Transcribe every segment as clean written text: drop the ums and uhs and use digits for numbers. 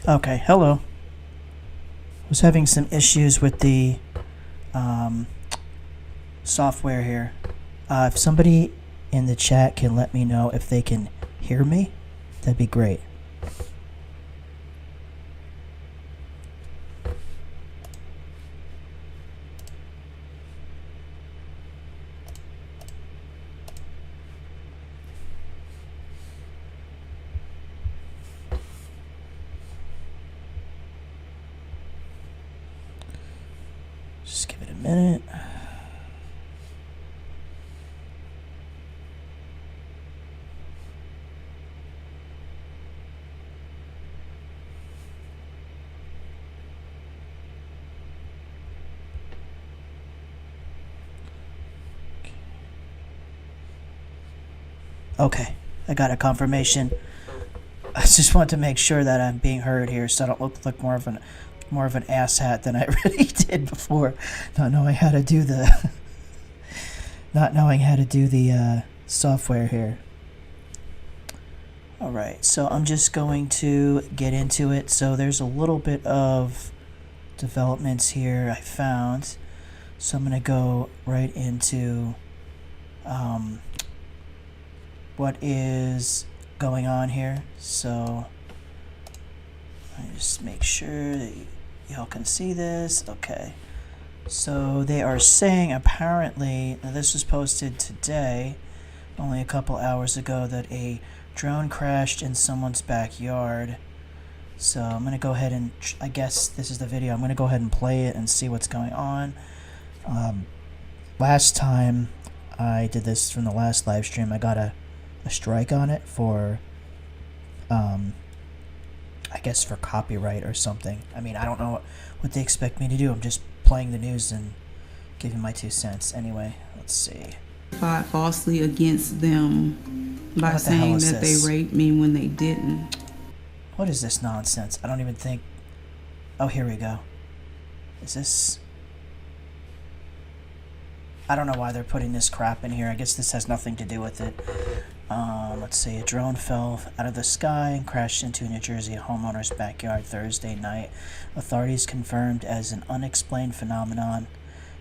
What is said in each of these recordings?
Okay, hello. Was having some issues with the software here. If somebody in the chat can let me know if they can hear me, that'd be great. Just give it a minute. Okay, I got a confirmation. I just want to make sure that I'm being heard here, so I don't look like more of an asshat than I really did before, not knowing how to do the software here. All right, so I'm just going to get into it. So there's a little bit of developments here I found, so I'm going to go right into what is going on here. So I just make sure that y'all can see this. Okay, so they are saying apparently, now this was posted today, only a couple hours ago, that a drone crashed in someone's backyard. So I'm gonna go ahead and, I guess this is the video, I'm gonna go ahead and play it and see what's going on. Last time I did this from the last live stream, I got a strike on it for I guess for copyright or something. I mean, I don't know what they expect me to do. I'm just playing the news and giving my 2 cents. Anyway, let's see. Fought falsely against them by saying that they raped me when they didn't. What is this nonsense? I don't even think... Oh, here we go. Is this... I don't know why they're putting this crap in here. I guess this has nothing to do with it. Let's see. A drone fell out of the sky and crashed into a New Jersey homeowner's backyard Thursday night. Authorities confirmed as an unexplained phenomenon.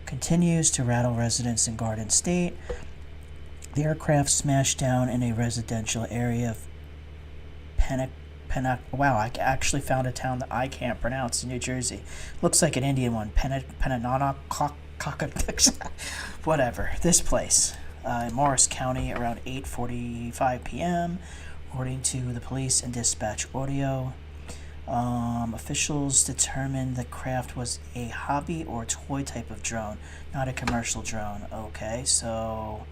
Continues to rattle residents in Garden State. The aircraft smashed down in a residential area of Wow, I actually found a town that I can't pronounce in New Jersey. Looks like an Indian one. Whatever. This place. In Morris County around 8:45 p.m. according to the police and dispatch audio. Officials determined the craft was a hobby or toy type of drone, not a commercial drone. Okay, so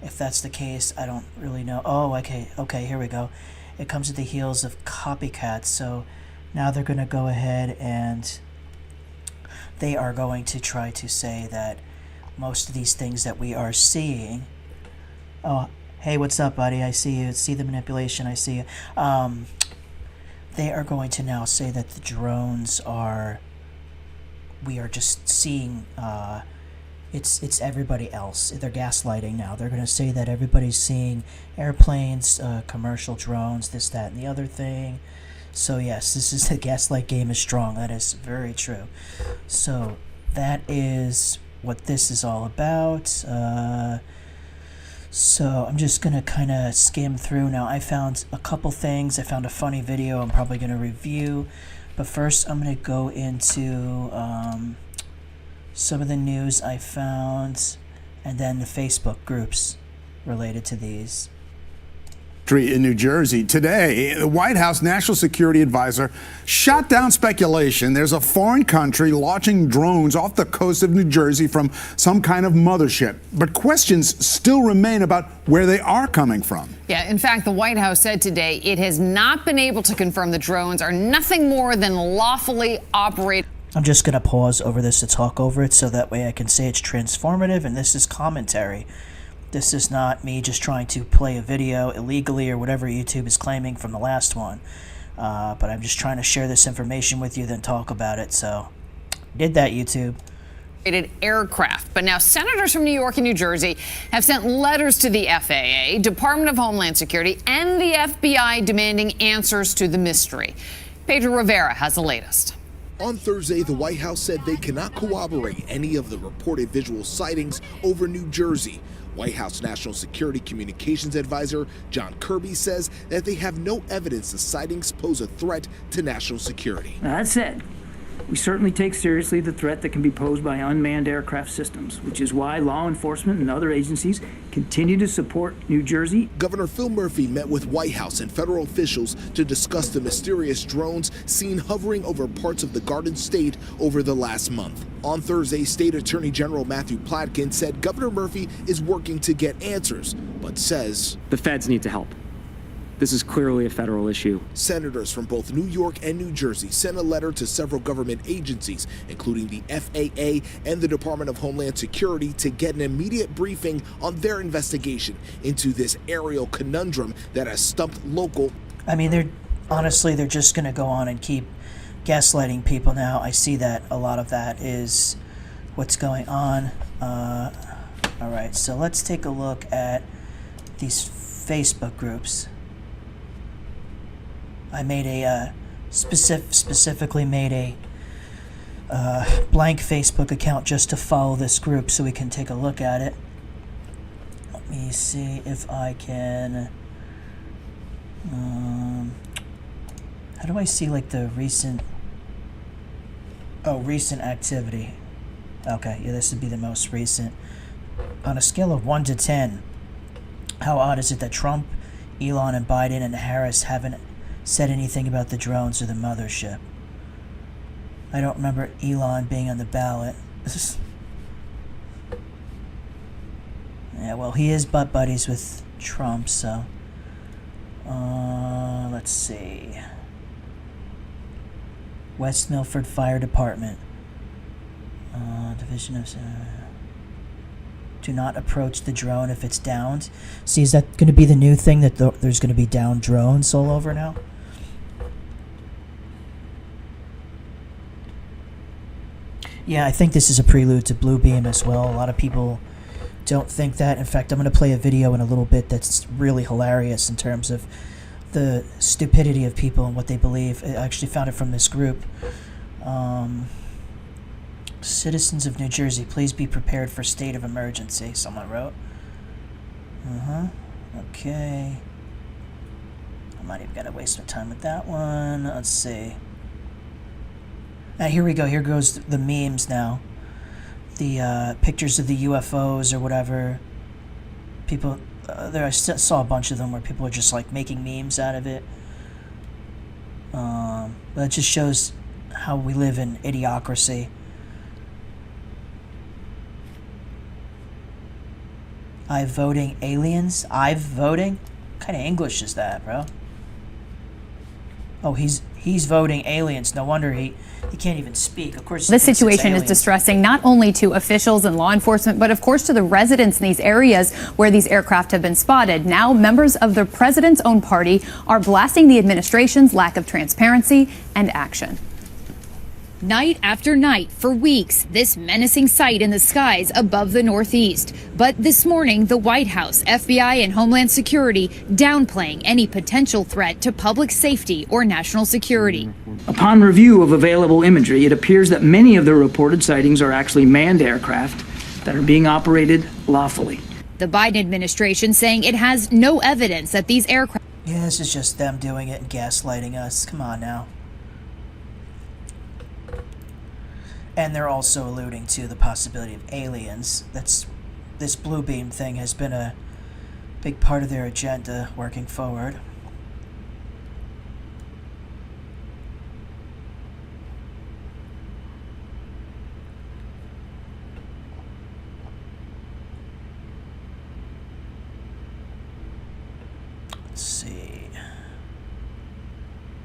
if that's the case, I don't really know. Oh, okay, here we go. It comes at the heels of copycats, so now they're going to go ahead and they are going to try to say that most of these things that we are seeing... Oh, hey, what's up, buddy? I see you. See the manipulation. I see you. They are going to now say that the drones are... We are just seeing... It's everybody else. They're gaslighting now. They're going to say that everybody's seeing airplanes, commercial drones, this, that, and the other thing. So yes, this is the gaslight game is strong. That is very true. So that is what this is all about. So I'm just going to kind of skim through. Now, I found a couple things. I found a funny video I'm probably going to review. But first, I'm going to go into some of the news I found, and then the Facebook groups related to these. In New Jersey today, the White House National Security Advisor shot down speculation there's a foreign country launching drones off the coast of New Jersey from some kind of mothership. But questions still remain about where they are coming from. Yeah, in fact, the White House said today it has not been able to confirm the drones are nothing more than lawfully operated. I'm just going to pause over this to talk over it so that way I can say it's transformative and this is commentary. This is not me just trying to play a video illegally or whatever YouTube is claiming from the last one. But I'm just trying to share this information with you, then talk about it. So, did that, YouTube. Aircraft. But now senators from New York and New Jersey have sent letters to the FAA, Department of Homeland Security, and the FBI demanding answers to the mystery. Pedro Rivera has the latest. On Thursday, the White House said they cannot corroborate any of the reported visual sightings over New Jersey. White House National Security Communications Advisor John Kirby says that they have no evidence the sightings pose a threat to national security. That said, we certainly take seriously the threat that can be posed by unmanned aircraft systems, which is why law enforcement and other agencies continue to support New Jersey. Governor Phil Murphy met with White House and federal officials to discuss the mysterious drones seen hovering over parts of the Garden State over the last month. On Thursday, State Attorney General Matthew Platkin said Governor Murphy is working to get answers, but says the feds need to help. This is clearly a federal issue. Senators from both New York and New Jersey sent a letter to several government agencies, including the FAA and the Department of Homeland Security, to get an immediate briefing on their investigation into this aerial conundrum that has stumped local. I mean, they're just going to go on and keep gaslighting people now. I see that a lot of that is what's going on. All right, so let's take a look at these Facebook groups. I made a specifically made a blank Facebook account just to follow this group so we can take a look at it. Let me see if I can. How do I see like the recent? Oh, recent activity. Okay, yeah, this would be the most recent. On a scale of 1 to 10, how odd is it that Trump, Elon, and Biden and Harris haven't said anything about the drones or the mothership? I don't remember Elon being on the ballot. Yeah, well, he is butt buddies with Trump, so. Let's see. West Milford Fire Department. Division of... do not approach the drone if it's downed. See, is that going to be the new thing, that there's going to be downed drones all over now? Yeah, I think this is a prelude to Blue Beam as well. A lot of people don't think that. In fact, I'm going to play a video in a little bit that's really hilarious in terms of the stupidity of people and what they believe. I actually found it from this group. Citizens of New Jersey, please be prepared for state of emergency, someone wrote. Okay. I'm not even going to waste my time with that one. Let's see. Here we go. Here goes the memes now. The pictures of the UFOs or whatever. People, I saw a bunch of them where people are just like making memes out of it. But it just shows how we live in idiocracy. I voting aliens? I've voting? What kind of English is that, bro? Oh, he's voting aliens. No wonder he can't even speak. Of course, this situation is distressing not only to officials and law enforcement, but of course to the residents in these areas where these aircraft have been spotted. Now, members of the president's own party are blasting the administration's lack of transparency and action. Night after night for weeks, this menacing sight in the skies above the Northeast. But this morning, the White House, FBI, and Homeland Security downplaying any potential threat to public safety or national security. Upon review of available imagery, it appears that many of the reported sightings are actually manned aircraft that are being operated lawfully. The Biden administration saying it has no evidence that these aircraft... Yeah, this is just them doing it and gaslighting us. Come on now. And they're also alluding to the possibility of aliens. This Blue Beam thing has been a big part of their agenda working forward. Let's see.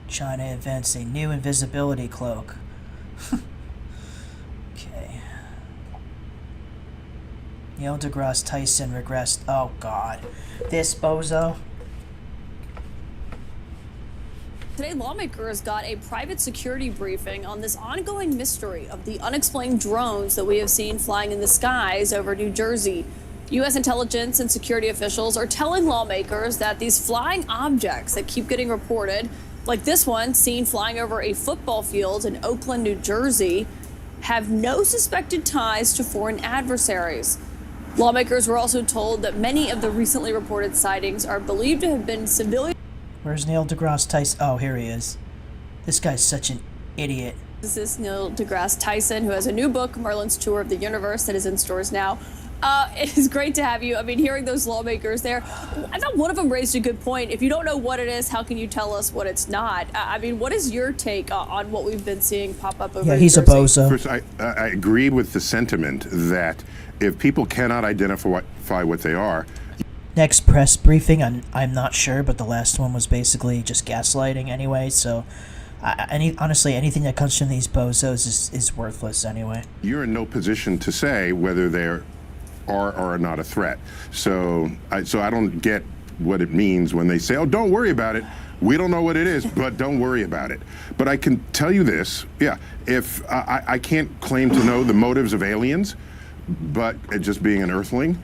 China invents a new invisibility cloak. Neil deGrasse Tyson regressed. Oh, God. This bozo. Today, lawmakers got a private security briefing on this ongoing mystery of the unexplained drones that we have seen flying in the skies over New Jersey. U.S. intelligence and security officials are telling lawmakers that these flying objects that keep getting reported like this one seen flying over a football field in Oakland, New Jersey, have no suspected ties to foreign adversaries. Lawmakers were also told that many of the recently reported sightings are believed to have been civilian. Where's Neil deGrasse Tyson? Oh, here he is. This guy's such an idiot. This is Neil deGrasse Tyson, who has a new book, Merlin's Tour of the Universe, that is in stores now. It is great to have you. I mean, hearing those lawmakers there, I thought one of them raised a good point. If you don't know what it is, how can you tell us what it's not? I mean, what is your take on what we've been seeing pop up over Yeah, New he's Jersey? a bozo. First, I agree with the sentiment that if people cannot identify what they are. Next press briefing, I'm not sure, but the last one was basically just gaslighting anyway, so honestly, anything that comes from these bozos is worthless anyway. You're in no position to say whether they're are or are not a threat. So I don't get what it means when they say, oh, don't worry about it. We don't know what it is, but don't worry about it. But I can tell you this, if I can't claim to know the motives of aliens, but just being an earthling,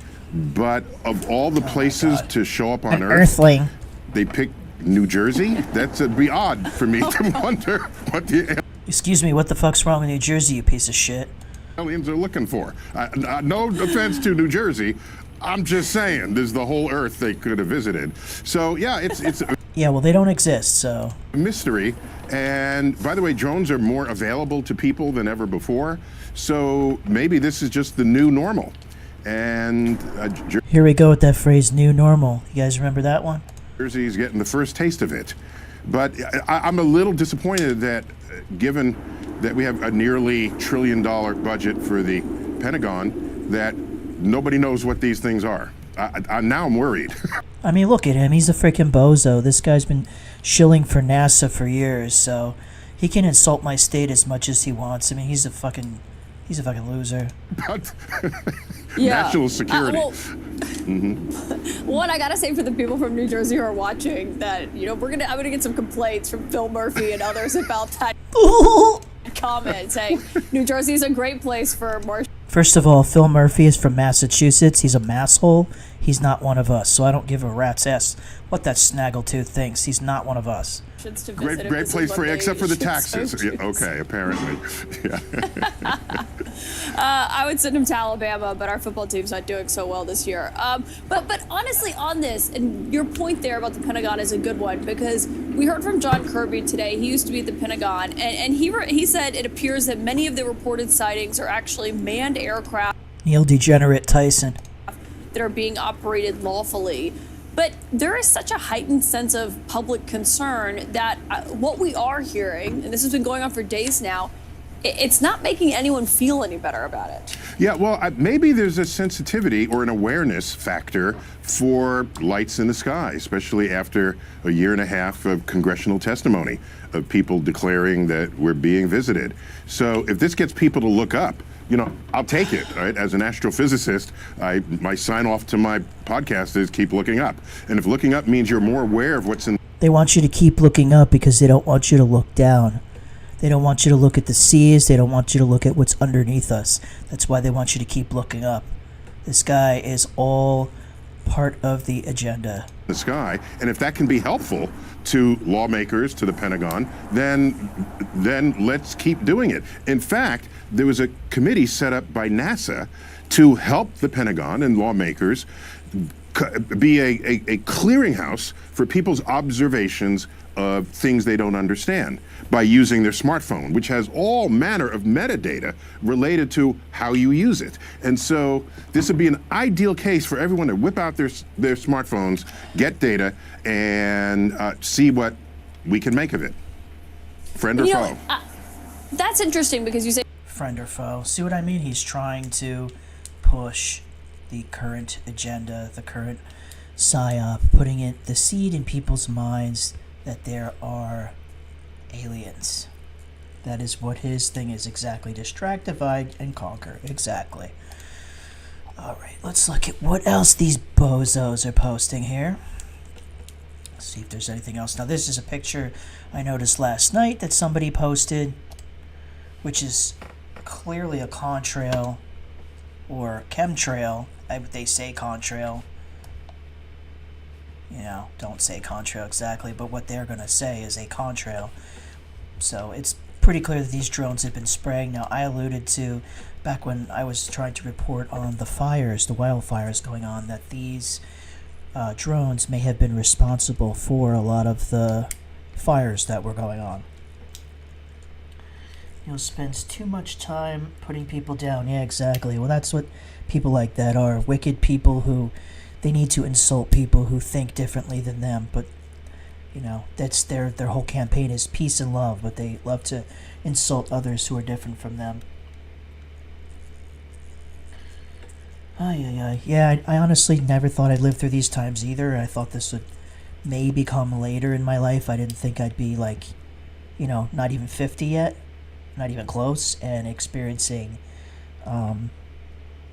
but of all the places to show up on Earth, earthling, they pick New Jersey? That'd be odd for me to wonder what the Excuse me, what the fuck's wrong with New Jersey, you piece of shit? aliens are looking for. No offense to New Jersey, I'm just saying, there's the whole Earth they could have visited. So yeah, it's yeah, well, they don't exist, so a mystery. And by the way, drones are more available to people than ever before. So maybe this is just the new normal. And here we go with that phrase, new normal. You guys remember that one? Jersey's getting the first taste of it. But I'm a little disappointed that, given that we have a nearly $1 trillion budget for the Pentagon, that nobody knows what these things are. Now I'm worried. I mean, look at him. He's a freaking bozo. This guy's been shilling for NASA for years, so he can insult my state as much as he wants. I mean, he's a fucking loser. But Yeah. national security. One, I gotta say for the people from New Jersey who are watching that, I'm gonna get some complaints from Phil Murphy and others about that comment saying New Jersey is a great place for Martians. First of all, Phil Murphy is from Massachusetts. He's a masshole. He's not one of us, so I don't give a rat's ass what that snaggletooth thinks. He's not one of us. Great place for, except for the taxes. Yeah, okay, apparently. Yeah. I would send him to Alabama, but our football team's not doing so well this year. But honestly, on this, and your point there about the Pentagon is a good one, because we heard from John Kirby today. He used to be at the Pentagon, and he said it appears that many of the reported sightings are actually manned aircraft. Neil degenerate Tyson. That are being operated lawfully. But there is such a heightened sense of public concern that what we are hearing, and this has been going on for days now, it's not making anyone feel any better about it. Yeah, well, maybe there's a sensitivity or an awareness factor for lights in the sky, especially after a year and a half of congressional testimony of people declaring that we're being visited. So if this gets people to look up, I'll take it, right? As an astrophysicist, my sign off to my podcast is keep looking up. And if looking up means you're more aware of what's in... They want you to keep looking up because they don't want you to look down. They don't want you to look at the seas. They don't want you to look at what's underneath us. That's why they want you to keep looking up. This guy is all part of the agenda. The sky, and if that can be helpful to lawmakers, to the Pentagon, then let's keep doing it. In fact, there was a committee set up by NASA to help the Pentagon and lawmakers be a clearinghouse for people's observations of things they don't understand by using their smartphone, which has all manner of metadata related to how you use it. And so this would be an ideal case for everyone to whip out their smartphones, get data, and see what we can make of it. Friend or foe? That's interesting because you say friend or foe. See what I mean? He's trying to push the current agenda, the current psyop, putting the seed in people's minds that there are aliens. That is what his thing is exactly. Distract, divide, and conquer. Exactly. Alright, let's look at what else these bozos are posting here. Let's see if there's anything else. Now, this is a picture I noticed last night that somebody posted, which is clearly a contrail or chemtrail. They say contrail. don't say contrail exactly, but what they're going to say is a contrail. So it's pretty clear that these drones have been spraying. Now, I alluded to, back when I was trying to report on the fires, the wildfires going on, that these drones may have been responsible for a lot of the fires that were going on. Spends too much time putting people down. Yeah, exactly. Well, that's what people like that are. Wicked people who, they need to insult people who think differently than them. But, that's their whole campaign is peace and love, but they love to insult others who are different from them. Yeah, I honestly never thought I'd live through these times either. I thought this would maybe come later in my life. I didn't think I'd be like, not even 50 yet. Not even close, and experiencing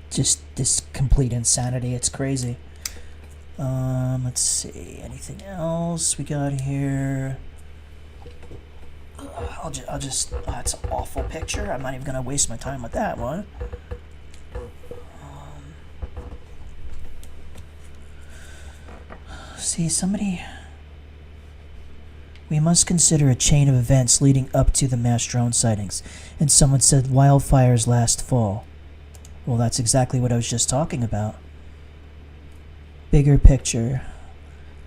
just this complete insanity. It's crazy. Let's see, anything else we got here? I'll just that's an awful picture. I'm not even gonna waste my time with that one. See, somebody. We must consider a chain of events leading up to the mass drone sightings. And someone said wildfires last fall. Well, that's exactly what I was just talking about. Bigger picture.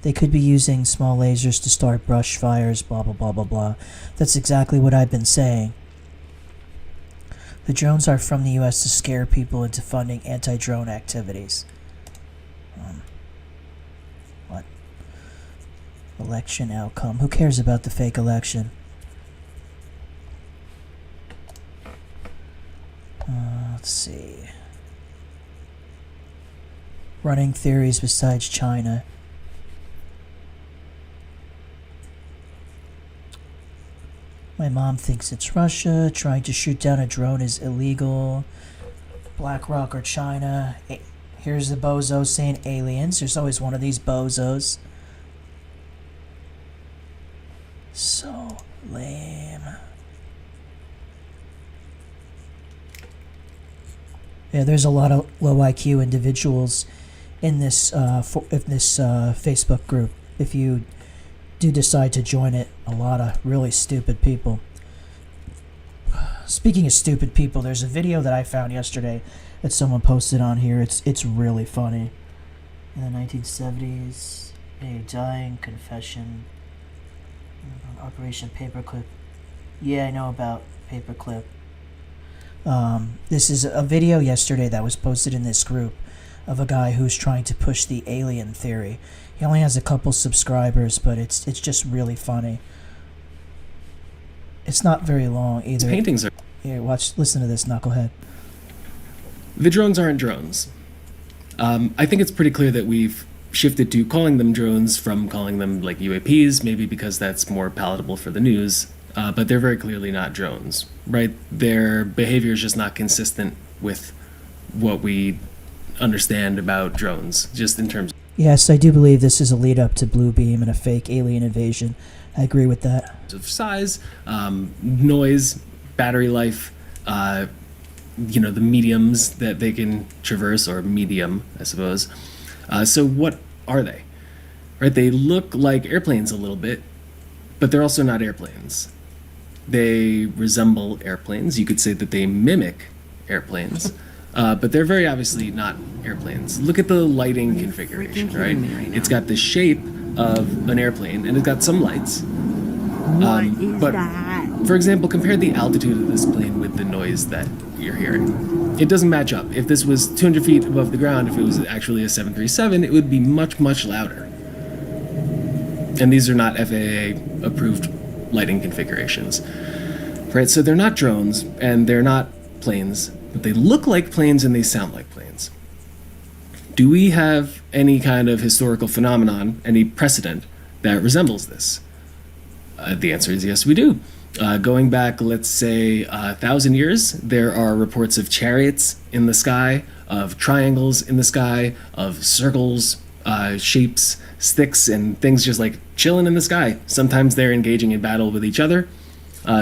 They could be using small lasers to start brush fires, blah, blah, blah, blah, blah. That's exactly what I've been saying. The drones are from the U.S. to scare people into funding anti-drone activities. What? Election outcome. Who cares about the fake election? Let's see. Running theories besides China. My mom thinks it's Russia. Trying to shoot down a drone is illegal. BlackRock or China. Here's the bozo saying aliens. There's always one of these bozos. So lame. Yeah, there's a lot of low IQ individuals in this Facebook group. If you do decide to join it, a lot of really stupid people. Speaking of stupid people, there's a video that I found yesterday that someone posted on here. It's really funny. In the 1970s, a dying confession. Operation Paperclip. Yeah, I know about Paperclip. This is a video yesterday that was posted in this group of a guy who's trying to push the alien theory. He only has a couple subscribers, but it's just really funny. It's not very long either. These paintings are... Here, listen to this, knucklehead. The drones aren't drones. I think it's pretty clear that we've shifted to calling them drones from calling them like UAPs, maybe because that's more palatable for the news, but they're very clearly not drones, right? Their behavior is just not consistent with what we understand about drones, just in terms. Yes, I do believe this is a lead up to Blue Beam and a fake alien invasion. I agree with that. Of size, noise, battery life, the mediums that they can traverse, or medium, I suppose. So what are they? Right? They look like airplanes a little bit, but they're also not airplanes. They resemble airplanes. You could say that they mimic airplanes, but they're very obviously not airplanes. Look at the lighting configuration, right? It's got the shape of an airplane, and it's got some lights. But for example, compare the altitude of this plane with the noise that you're hearing. It doesn't match up. If this was 200 feet above the ground, if it was actually a 737, it would be much, much louder. And these are not FAA-approved lighting configurations. Right, so they're not drones, and they're not planes, but they look like planes and they sound like planes. Do we have any kind of historical phenomenon, any precedent that resembles this? The answer is yes, we do. Going back, let's say, 1,000 years, there are reports of chariots in the sky, of triangles in the sky, of circles, shapes, sticks, and things just like chilling in the sky. Sometimes they're engaging in battle with each other.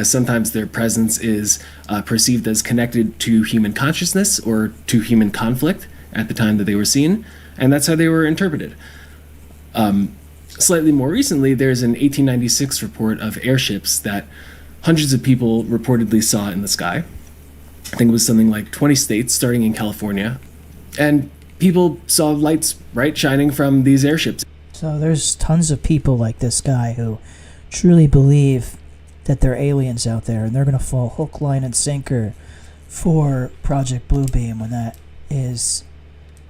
Sometimes their presence is perceived as connected to human consciousness or to human conflict at the time that they were seen, and that's how they were interpreted. Slightly more recently, there's an 1896 report of airships that hundreds of people reportedly saw in the sky. I think it was something like 20 states, starting in California. And people saw lights bright shining from these airships. So there's tons of people like this guy who truly believe that there are aliens out there, and they're going to fall hook, line, and sinker for Project Bluebeam when that is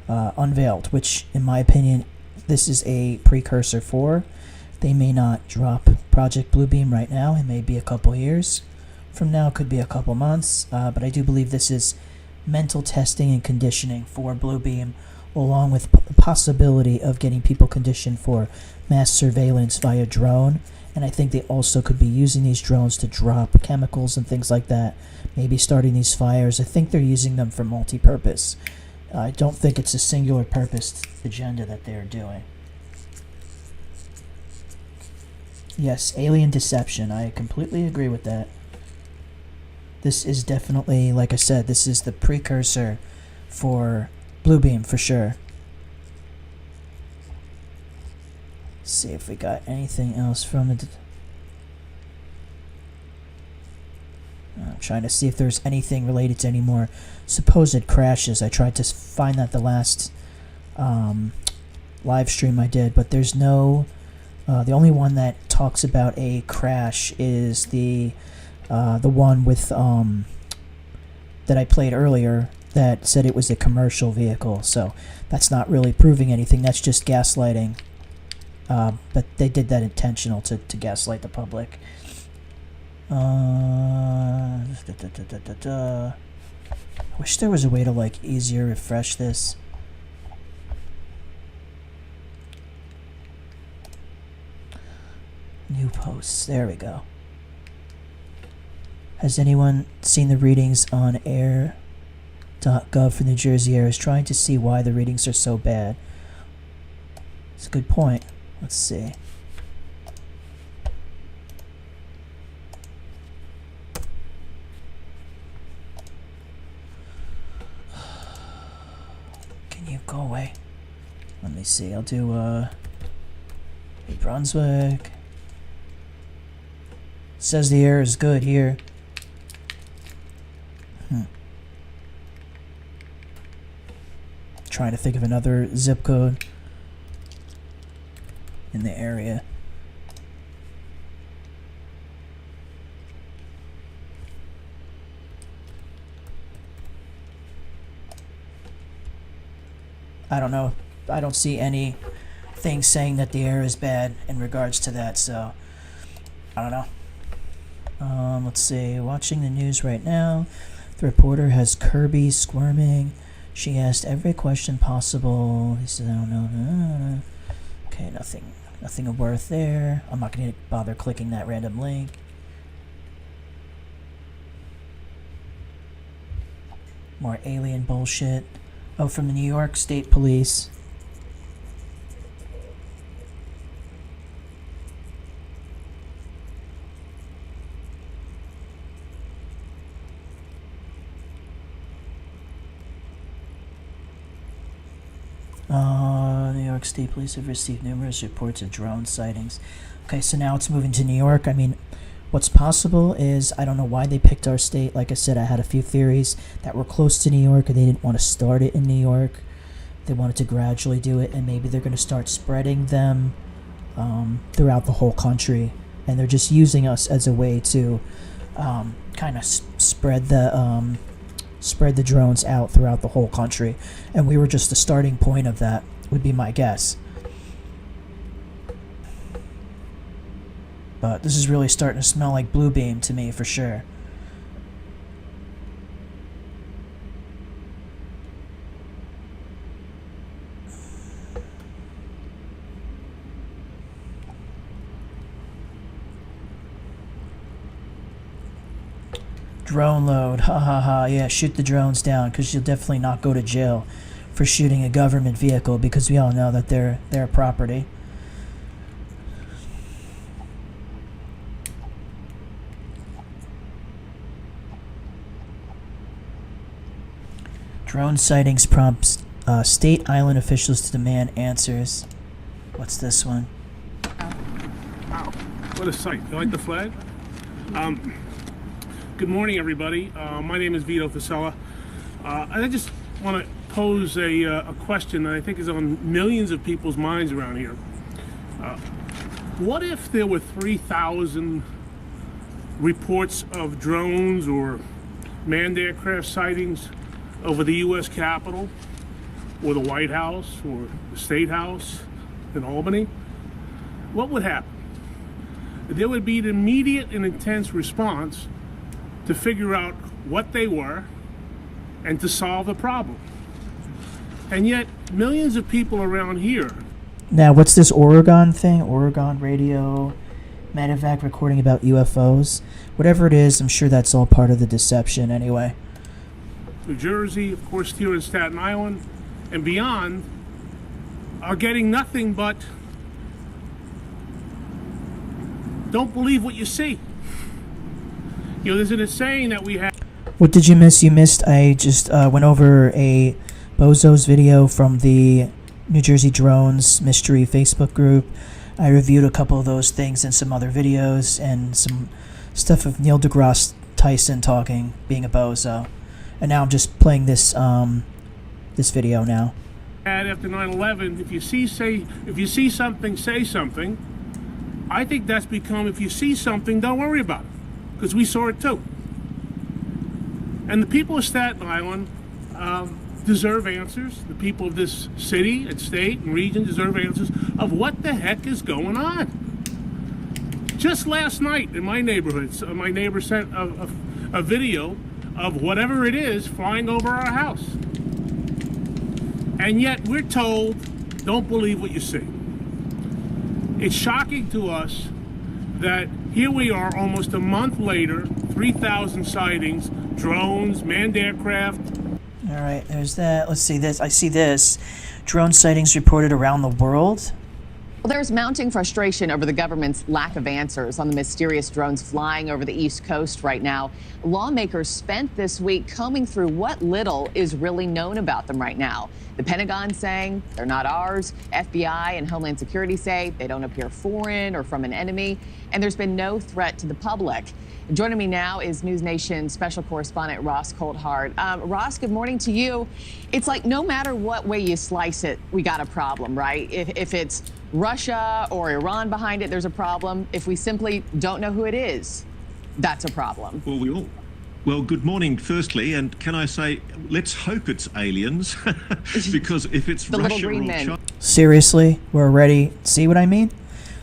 unveiled, which, in my opinion, this is a precursor for. They may not drop Project Bluebeam right now. It may be a couple years from now, could be a couple months, but I do believe this is mental testing and conditioning for Bluebeam, along with the possibility of getting people conditioned for mass surveillance via drone. And I think they also could be using these drones to drop chemicals and things like that, maybe starting these fires. I think they're using them for multi-purpose. I don't think it's a singular purpose agenda that they're doing. Yes, alien deception. I completely agree with that. This is definitely, like I said, this is the precursor for Bluebeam for sure. Let's see if we got anything else from it. I'm trying to see if there's anything related to any more supposed crashes. I tried to find that the last live stream I did, but there's no. The only one that talks about a crash is the one with that I played earlier that said it was a commercial vehicle. So that's not really proving anything. That's just gaslighting. But they did that intentional to gaslight the public. I wish there was a way to like easier refresh this. New posts. There we go. Has anyone seen the readings on air.gov for New Jersey Air? Is trying to see why the readings are so bad. It's a good point. Let's see. Can you go away? Let me see. I'll do New Brunswick. Says the air is good here. Trying to think of another zip code in the area. I don't know. I don't see anything saying that the air is bad in regards to that, so I don't know. Let's see. Watching the news right now. The reporter has Kirby squirming. She asked every question possible. He said, I don't know. Okay, nothing of worth there. I'm not going to bother clicking that random link. More alien bullshit. Oh, from the New York State Police. New York State Police have received numerous reports of drone sightings. Okay, so now it's moving to New York. I mean, what's possible is, I don't know why they picked our state. Like I said, I had a few theories that were close to New York, and they didn't want to start it in New York. They wanted to gradually do it, and maybe they're going to start spreading them throughout the whole country. And they're just using us as a way to kind of spread the drones out throughout the whole country. And we were just the starting point of that, would be my guess. But this is really starting to smell like Bluebeam to me, for sure. Drone load, ha ha ha. Yeah, shoot the drones down, because you'll definitely not go to jail for shooting a government vehicle, because we all know that they're their property. Drone sightings prompts state island officials to demand answers. What's this one? Wow, what a sight. You like the flag? Good morning, everybody. My name is Vito Fasella. I just want to pose a question that I think is on millions of people's minds around here. What if there were 3,000 reports of drones or manned aircraft sightings over the U.S. Capitol or the White House or the State House in Albany? What would happen? There would be an immediate and intense response to figure out what they were and to solve the problem. And yet, millions of people around here. Now, what's this Oregon thing? Oregon radio, medevac recording about UFOs? Whatever it is, I'm sure that's all part of the deception anyway. New Jersey, of course, here in Staten Island, and beyond, are getting nothing but don't believe what you see. You know, there's a saying that we have. What did you miss? You missed, I just went over a Bozo's video from the New Jersey Drones Mystery Facebook group. I reviewed a couple of those things and some other videos and some stuff of Neil deGrasse Tyson talking, being a bozo. And now I'm just playing this this video now. After 9/11, if you see something, say something. I think that's become, if you see something, don't worry about it, because we saw it too. And the people of Staten Island deserve answers. The people of this city and state and region deserve answers of what the heck is going on. Just last night in my neighborhood, my neighbor sent a video of whatever it is flying over our house. And yet we're told, don't believe what you see. It's shocking to us that here we are almost a month later, 3,000 sightings, drones, manned aircraft. All right, there's that. Let's see this. I see this. Drone sightings reported around the world. Well, there's mounting frustration over the government's lack of answers on the mysterious drones flying over the East Coast right now. Lawmakers spent this week combing through what little is really known about them right now. The Pentagon saying they're not ours. FBI and Homeland Security say they don't appear foreign or from an enemy. And there's been no threat to the public. Joining me now is News Nation special correspondent Ross Coulthard. Ross, good morning to you. It's like no matter what way you slice it, we got a problem, right? If it's Russia or Iran behind it, there's a problem. If we simply don't know who it is, that's a problem. Well, good morning, firstly, and can I say, let's hope it's aliens, because if it's the Russia little green or men. China... Seriously, we're already, see what I mean?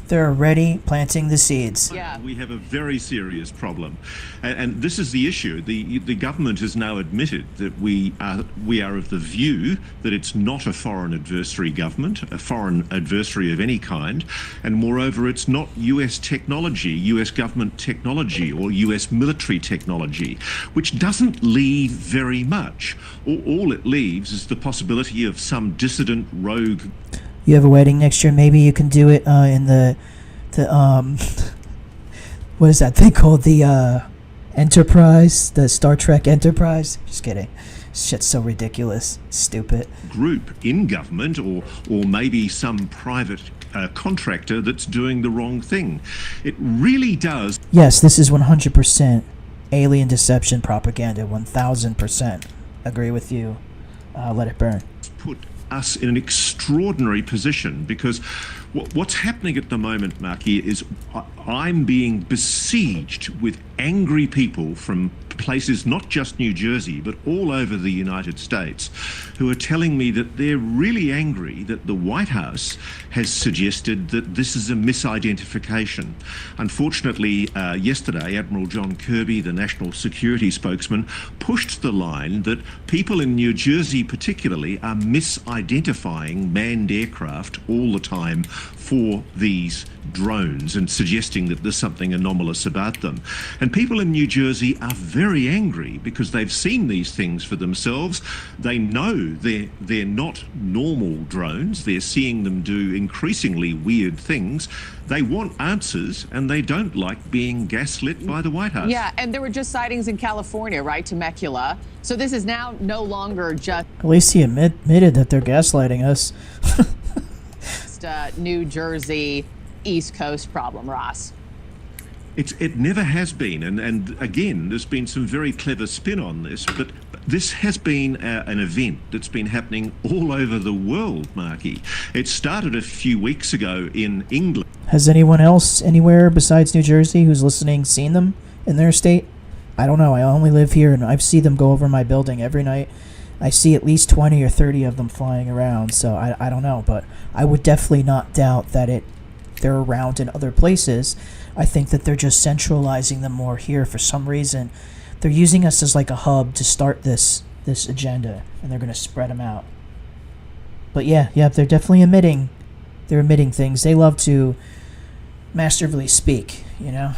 They're already planting the seeds. Yeah. We have a very serious problem, and this is the issue. The government has now admitted that we are of the view that it's not a foreign adversary government, a foreign adversary of any kind, and moreover, it's not U.S. technology, U.S. government technology, or U.S. military technology, which doesn't leave very much. All it leaves is the possibility of some dissident rogue. You have a wedding next year. Maybe you can do it in the what is that thing called? The Enterprise, the Star Trek Enterprise. Just kidding. Shit's so ridiculous, stupid. Group in government, or maybe some private contractor that's doing the wrong thing. It really does. Yes, this is 100% alien deception propaganda. 1,000%. Agree with you. Let it burn. Put us in an extraordinary position, because what's happening at the moment, Marky, is I'm being besieged with angry people from places not just New Jersey but all over the United States, who are telling me that they're really angry that the White House has suggested that this is a misidentification. Unfortunately, yesterday Admiral John Kirby, the national security spokesman, pushed the line that people in New Jersey particularly are misidentifying manned aircraft all the time for these drones and suggesting that there's something anomalous about them. And people in New Jersey are very angry because they've seen these things for themselves. They know they're not normal drones. They're seeing them do increasingly weird things. They want answers, and they don't like being gaslit by the White House. Yeah, and there were just sightings in California, right, Temecula. So this is now no longer just... At least he admitted that they're gaslighting us. just a New Jersey East Coast problem, Ross. It never has been, and again, there's been some very clever spin on this, but this has been an event that's been happening all over the world, Marky. It started a few weeks ago in England. Has anyone else anywhere besides New Jersey who's listening seen them in their state? I don't know. I only live here, and I see them go over my building every night. I see at least 20 or 30 of them flying around, so I don't know, but I would definitely not doubt that they're around in other places. I think that they're just centralizing them more here for some reason. They're using us as like a hub to start this agenda, and they're going to spread them out. But yeah, they're definitely emitting. They're emitting things. They love to masterfully speak, you know.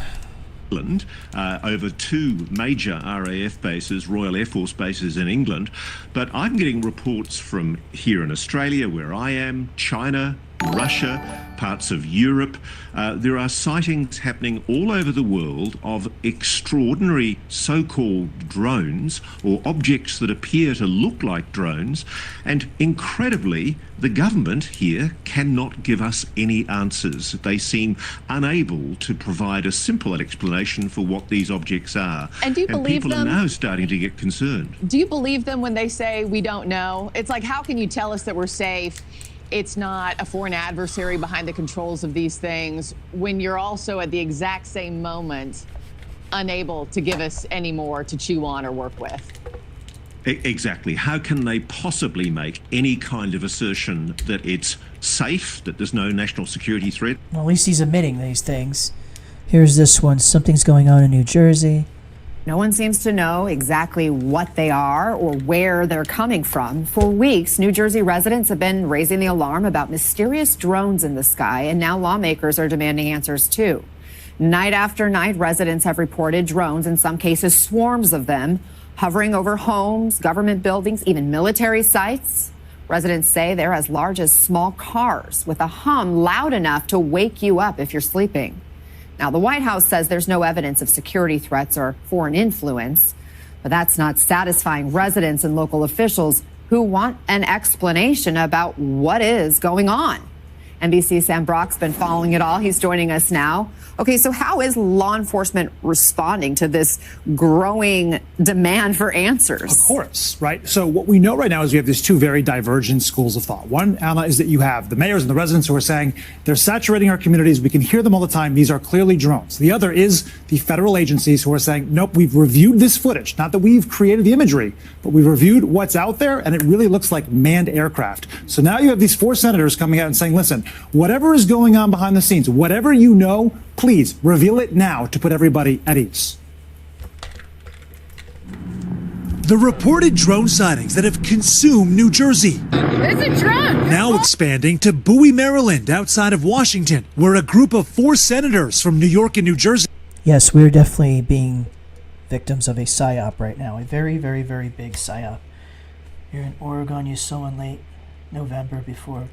England, over 2 major RAF bases, Royal Air Force bases in England. But I'm getting reports from here in Australia, where I am, China, Russia, parts of Europe. There are sightings happening all over the world of extraordinary so-called drones, or objects that appear to look like drones, and incredibly, the government here cannot give us any answers. They seem unable to provide a simple explanation for what these objects are. And do you believe people them? are now starting to get concerned. Do you believe them when they say we don't know? It's like, how can you tell us that we're safe? It's not a foreign adversary behind the controls of these things when you're also at the exact same moment unable to give us any more to chew on or work with. Exactly. How can they possibly make any kind of assertion that it's safe, that there's no national security threat? Well, at least he's emitting these things. Here's this one. Something's going on in New Jersey. No one seems to know exactly what they are or where they're coming from. For weeks, New Jersey residents have been raising the alarm about mysterious drones in the sky, and now lawmakers are demanding answers too. Night after night, residents have reported drones, in some cases swarms of them, hovering over homes, government buildings, even military sites. Residents say they're as large as small cars with a hum loud enough to wake you up if you're sleeping. Now, the White House says there's no evidence of security threats or foreign influence, but that's not satisfying residents and local officials who want an explanation about what is going on. NBC's Sam Brock's been following it all. He's joining us now. Okay, so how is law enforcement responding to this growing demand for answers? Of course, right? So what we know right now is we have these 2 very divergent schools of thought. One, Anna, is that you have the mayors and the residents who are saying they're saturating our communities. We can hear them all the time. These are clearly drones. The other is the federal agencies who are saying, nope, we've reviewed this footage. Not that we've created the imagery, but we've reviewed what's out there, and it really looks like manned aircraft. So now you have these 4 senators coming out and saying, listen, whatever is going on behind the scenes, whatever you know, please reveal it now to put everybody at ease. The reported drone sightings that have consumed New Jersey. It's a drone! Now expanding to Bowie, Maryland, outside of Washington, where a group of 4 senators from New York and New Jersey. Yes, we're definitely being victims of a psyop right now. A very, very, very big psyop. Here in Oregon, you saw in late November before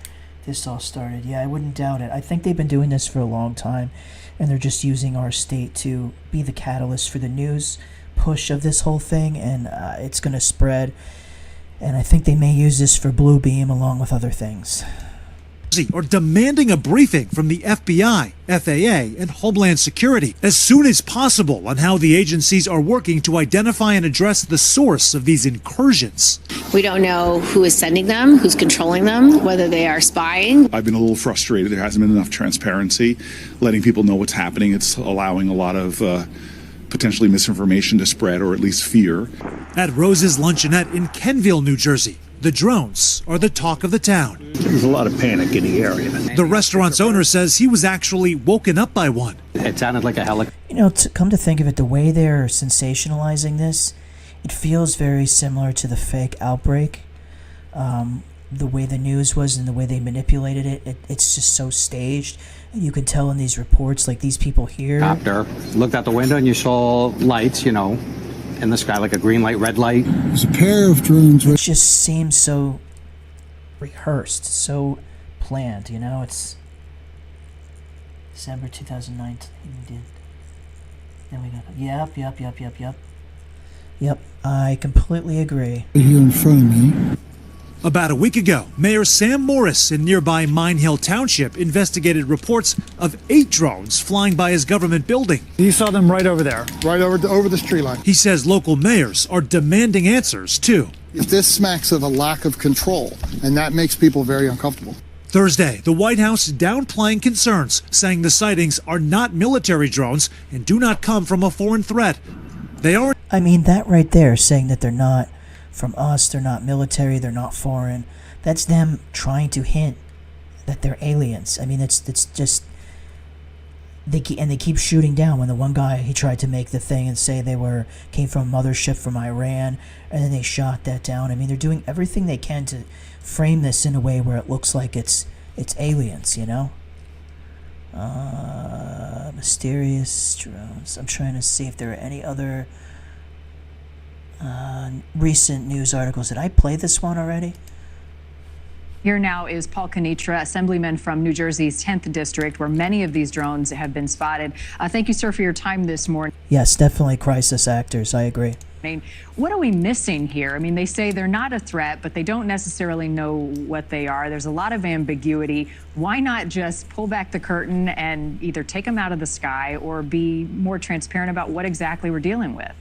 this all started. Yeah, I wouldn't doubt it. I think they've been doing this for a long time, and they're just using our state to be the catalyst for the news push of this whole thing, and it's going to spread. And I think they may use this for Blue Beam along with other things. Are demanding a briefing from the FBI, FAA, and Homeland Security as soon as possible on how the agencies are working to identify and address the source of these incursions. We don't know who is sending them, who's controlling them, whether they are spying. I've been a little frustrated. There hasn't been enough transparency, letting people know what's happening. It's allowing a lot of potentially misinformation to spread, or at least fear. At Rose's Luncheonette in Kenville, New Jersey, the drones are the talk of the town. There's a lot of panic in the area. The restaurant's owner says he was actually woken up by one. It sounded like a helicopter. You know, come to think of it, the way they're sensationalizing this, it feels very similar to the fake outbreak. The way the news was and the way they manipulated it, it's just so staged. And you can tell in these reports, like these people here. Copter looked out the window and you saw lights, you know, in the sky, like a green light, red light. There's a pair of drones. It just seems so rehearsed, so planned, you know? It's December 2019. Then we got, Yep, I completely agree. Here in front of me. About a week ago, Mayor Sam Morris in nearby Mine Hill Township investigated reports of 8 drones flying by his government building. You saw them right over there, right over this tree line. He says local mayors are demanding answers, too. This smacks of a lack of control, and that makes people very uncomfortable. Thursday, the White House downplaying concerns, saying the sightings are not military drones and do not come from a foreign threat. They are. I mean, that right there, saying that they're not from us, they're not military, they're not foreign. That's them trying to hint that they're aliens. I mean, it's just they keep shooting down. When the one guy, he tried to make the thing and say they came from a mothership from Iran, and then they shot that down. I mean, they're doing everything they can to frame this in a way where it looks like it's aliens, you know. Mysterious drones. I'm trying to see if there are any other recent news articles. Did I play this one already? Here now is Paul Kenitra, assemblyman from New Jersey's 10th district, where many of these drones have been spotted. Thank you, sir, for your time this morning. Yes, definitely crisis actors. I agree. What are we missing here? I mean, they say they're not a threat, but they don't necessarily know what they are. There's a lot of ambiguity. Why not just pull back the curtain and either take them out of the sky or be more transparent about what exactly we're dealing with?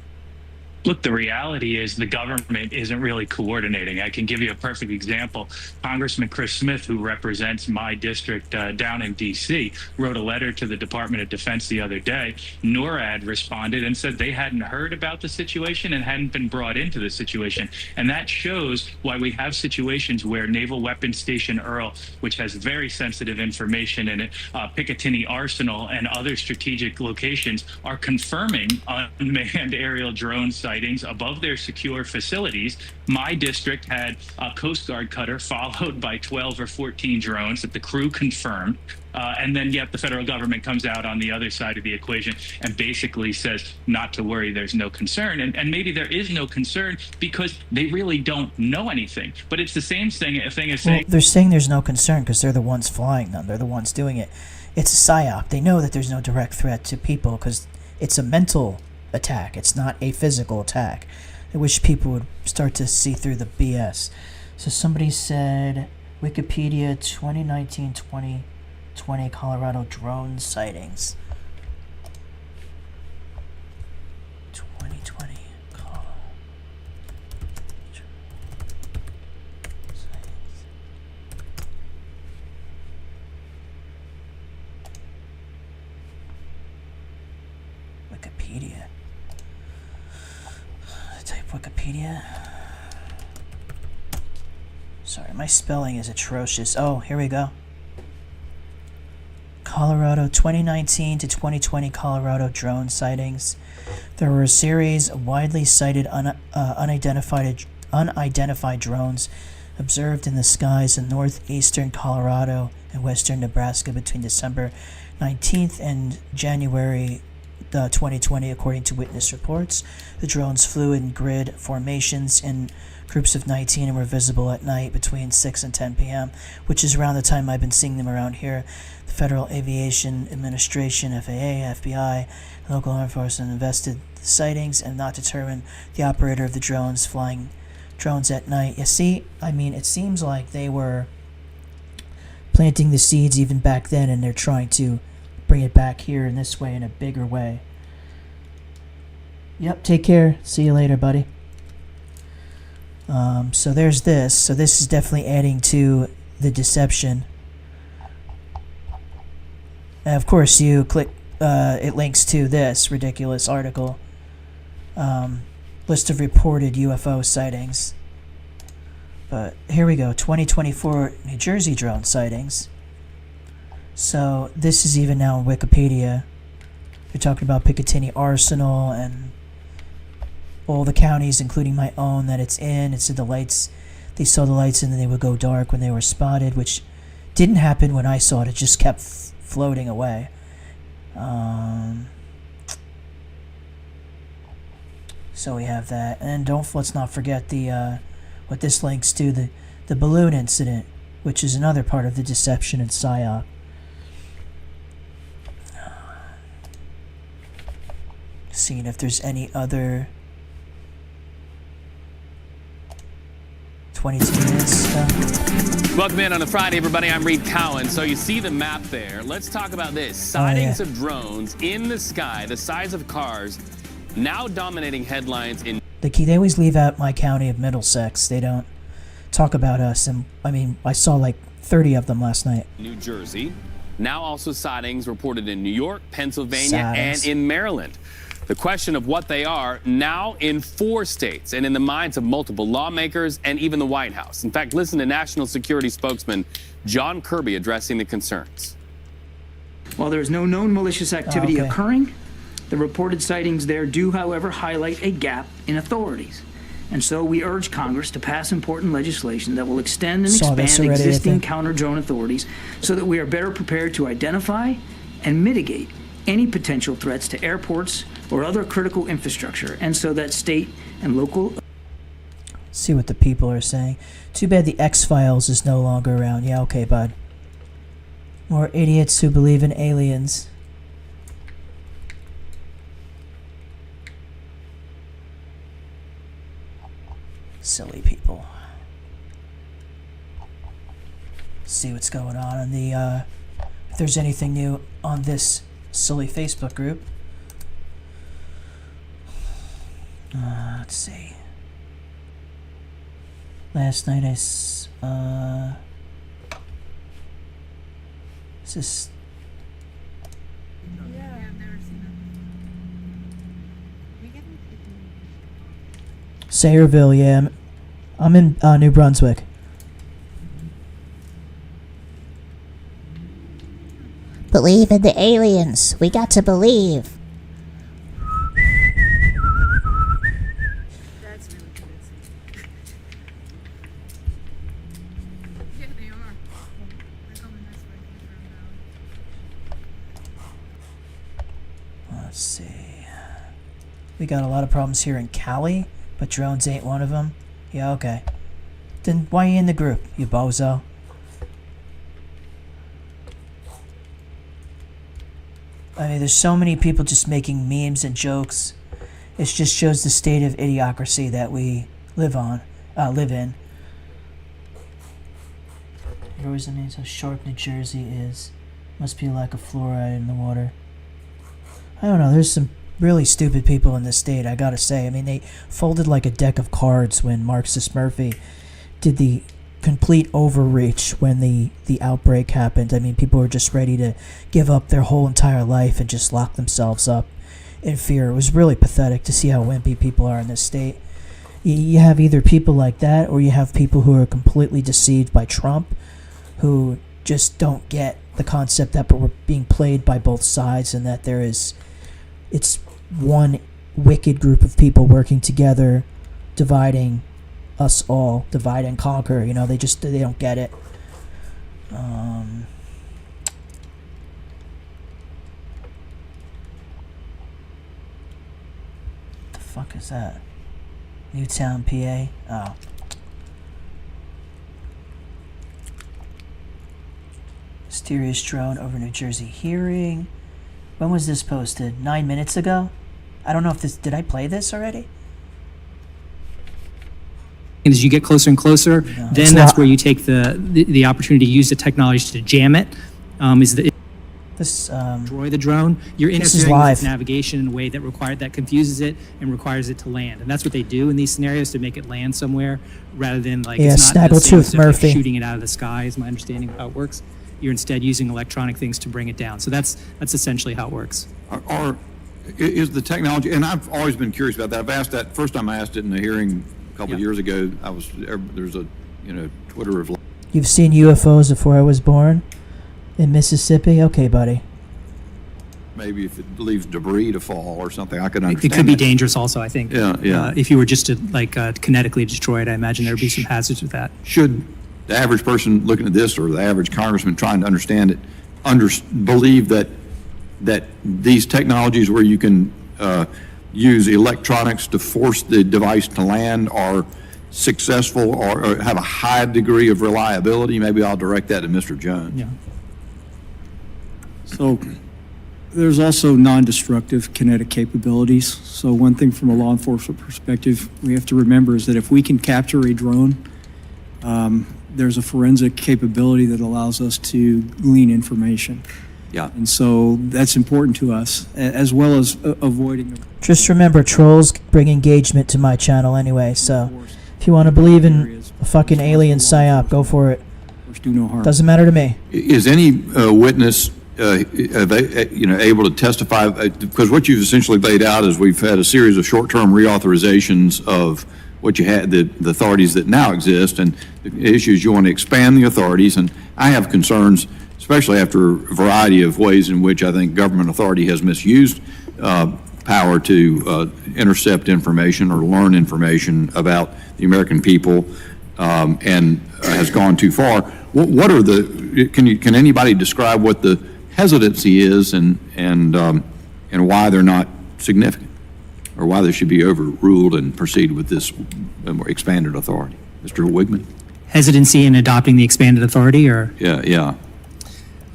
Look, the reality is the government isn't really coordinating. I can give you a perfect example. Congressman Chris Smith, who represents my district down in D.C., wrote a letter to the Department of Defense the other day. NORAD responded and said they hadn't heard about the situation and hadn't been brought into the situation. And that shows why we have situations where Naval Weapons Station Earl, which has very sensitive information in it, Picatinny Arsenal and other strategic locations are confirming unmanned aerial drone sightings above their secure facilities. My district had a Coast Guard cutter followed by 12 or 14 drones that the crew confirmed. And then yet the federal government comes out on the other side of the equation and basically says not to worry, there's no concern. And maybe there is no concern because they really don't know anything. But it's the same thing as saying... Well, they're saying there's no concern because they're the ones flying them. They're the ones doing it. It's a psyop. They know that there's no direct threat to people because it's a mental attack. It's not a physical attack. I wish people would start to see through the BS. So somebody said Wikipedia 2019-2020 Colorado drone sightings. 2020 Colorado sightings. Wikipedia. Type Wikipedia. Sorry, my spelling is atrocious. Oh, here we go. Colorado 2019 to 2020 Colorado drone sightings. There were a series of widely sighted unidentified drones observed in the skies in northeastern Colorado and western Nebraska between December 19th and January 2020, according to witness reports. The drones flew in grid formations in groups of 19 and were visible at night between 6 and 10 p.m., which is around the time I've been seeing them around here. The Federal Aviation Administration, FAA, FBI, and local law enforcement invested the sightings and not determined the operator of the drones flying drones at night. You see, I mean, it seems like they were planting the seeds even back then, and they're trying to bring it back here in this way, in a bigger way. Yep, take care. See you later, buddy. So there's this. So this is definitely adding to the deception. And of course, you click, it links to this ridiculous article. List of reported UFO sightings. But here we go, 2024 New Jersey drone sightings. So this is even now on Wikipedia. They're talking about Picatinny Arsenal and all the counties, including my own, that it's in. It said the lights, they saw the lights and then they would go dark when they were spotted, which didn't happen when I saw it. It just kept floating away. So we have that. And let's not forget the what this links to, the balloon incident, which is another part of the deception and psyop. Seeing if there's any other 22 minutes. Welcome in on a Friday, everybody. I'm Reed Cowan. So you see the map there. Let's talk about this. Sightings of drones in the sky, the size of cars, now dominating headlines in... They always leave out my county of Middlesex. They don't talk about us. And I mean, I saw like 30 of them last night. New Jersey. Now also sightings reported in New York, Pennsylvania, and in Maryland. The question of what they are now in 4 states and in the minds of multiple lawmakers and even the White House. In fact, listen to National Security spokesman John Kirby addressing the concerns. While there is no known malicious activity occurring, the reported sightings there do, however, highlight a gap in authorities. And so we urge Congress to pass important legislation that will extend and expand existing counter-drone authorities so that we are better prepared to identify and mitigate any potential threats to airports or other critical infrastructure, and so that state and local... See what the people are saying. Too bad the X-Files is no longer around. Yeah, okay, bud. More idiots who believe in aliens. Silly people. See what's going on in the, if there's anything new on this silly Facebook group. Let's see. Last night is this... Sayreville, yeah. I'm in New Brunswick. Believe in the aliens. We got to believe. That's really convincing. Yeah, they are. They're coming this way. Let's see. We got a lot of problems here in Cali, but drones ain't one of them. Yeah, okay. Then why are you in the group, you bozo? I mean, there's so many people just making memes and jokes. It just shows the state of idiocracy that we live in. It always means how sharp New Jersey is. Must be a lack of fluoride in the water. I don't know, there's some really stupid people in this state, I gotta say. I mean, they folded like a deck of cards when Marxist Murphy did the complete overreach when the outbreak happened. I mean, people were just ready to give up their whole entire life and just lock themselves up in fear. It was really pathetic to see how wimpy people are in this state. You have either people like that, or you have people who are completely deceived by Trump, who just don't get the concept that we're being played by both sides, and that it's one wicked group of people working together, dividing us all, divide and conquer. You know, they don't get it. The fuck is that? Newtown, PA? Oh. Mysterious drone over New Jersey hearing. When was this posted? 9 minutes ago? I don't know if this... Did I play this already? And as you get closer and closer, then that's where you take the opportunity to use the technology to jam it. Destroy the drone. You're interfering with navigation in a way that confuses it and requires it to land. And that's what they do in these scenarios, to make it land somewhere rather than it's not the same as Murphy shooting it out of the sky, is my understanding of how it works. You're instead using electronic things to bring it down. So that's essentially how it works. Is the technology, and I've always been curious about that. I've asked that first time I asked it in the hearing a couple of years ago. There's a Twitter of. You've seen UFOs before I was born in Mississippi? Okay, buddy. Maybe if it leaves debris to fall or something, I could understand. It could be dangerous also, I think. Yeah. If you were just to kinetically destroy it, I imagine there would be some hazards with that. Should the average person looking at this, or the average congressman trying to understand it, believe that these technologies where you can use electronics to force the device to land are successful or have a high degree of reliability? Maybe I'll direct that to Mr. Jones. Yeah. So there's also non-destructive kinetic capabilities. So one thing from a law enforcement perspective we have to remember is that if we can capture a drone there's a forensic capability that allows us to glean information. Yeah. And so that's important to us, as well as avoiding. Just remember, trolls bring engagement to my channel anyway, so if you want to believe in a fucking alien psyop, go for it. Do no harm. Doesn't matter to me. Is any witness able to testify? Because what you've essentially laid out is we've had a series of short-term reauthorizations of what you had, the authorities that now exist, and the issues you want to expand the authorities. And I have concerns, especially after a variety of ways in which I think government authority has misused power to intercept information or learn information about the American people and has gone too far. What are can anybody describe what the hesitancy is and why they're not significant, or why they should be overruled and proceed with this expanded authority? Mr. Wigman? Hesitancy in adopting the expanded authority, or? Yeah. Well,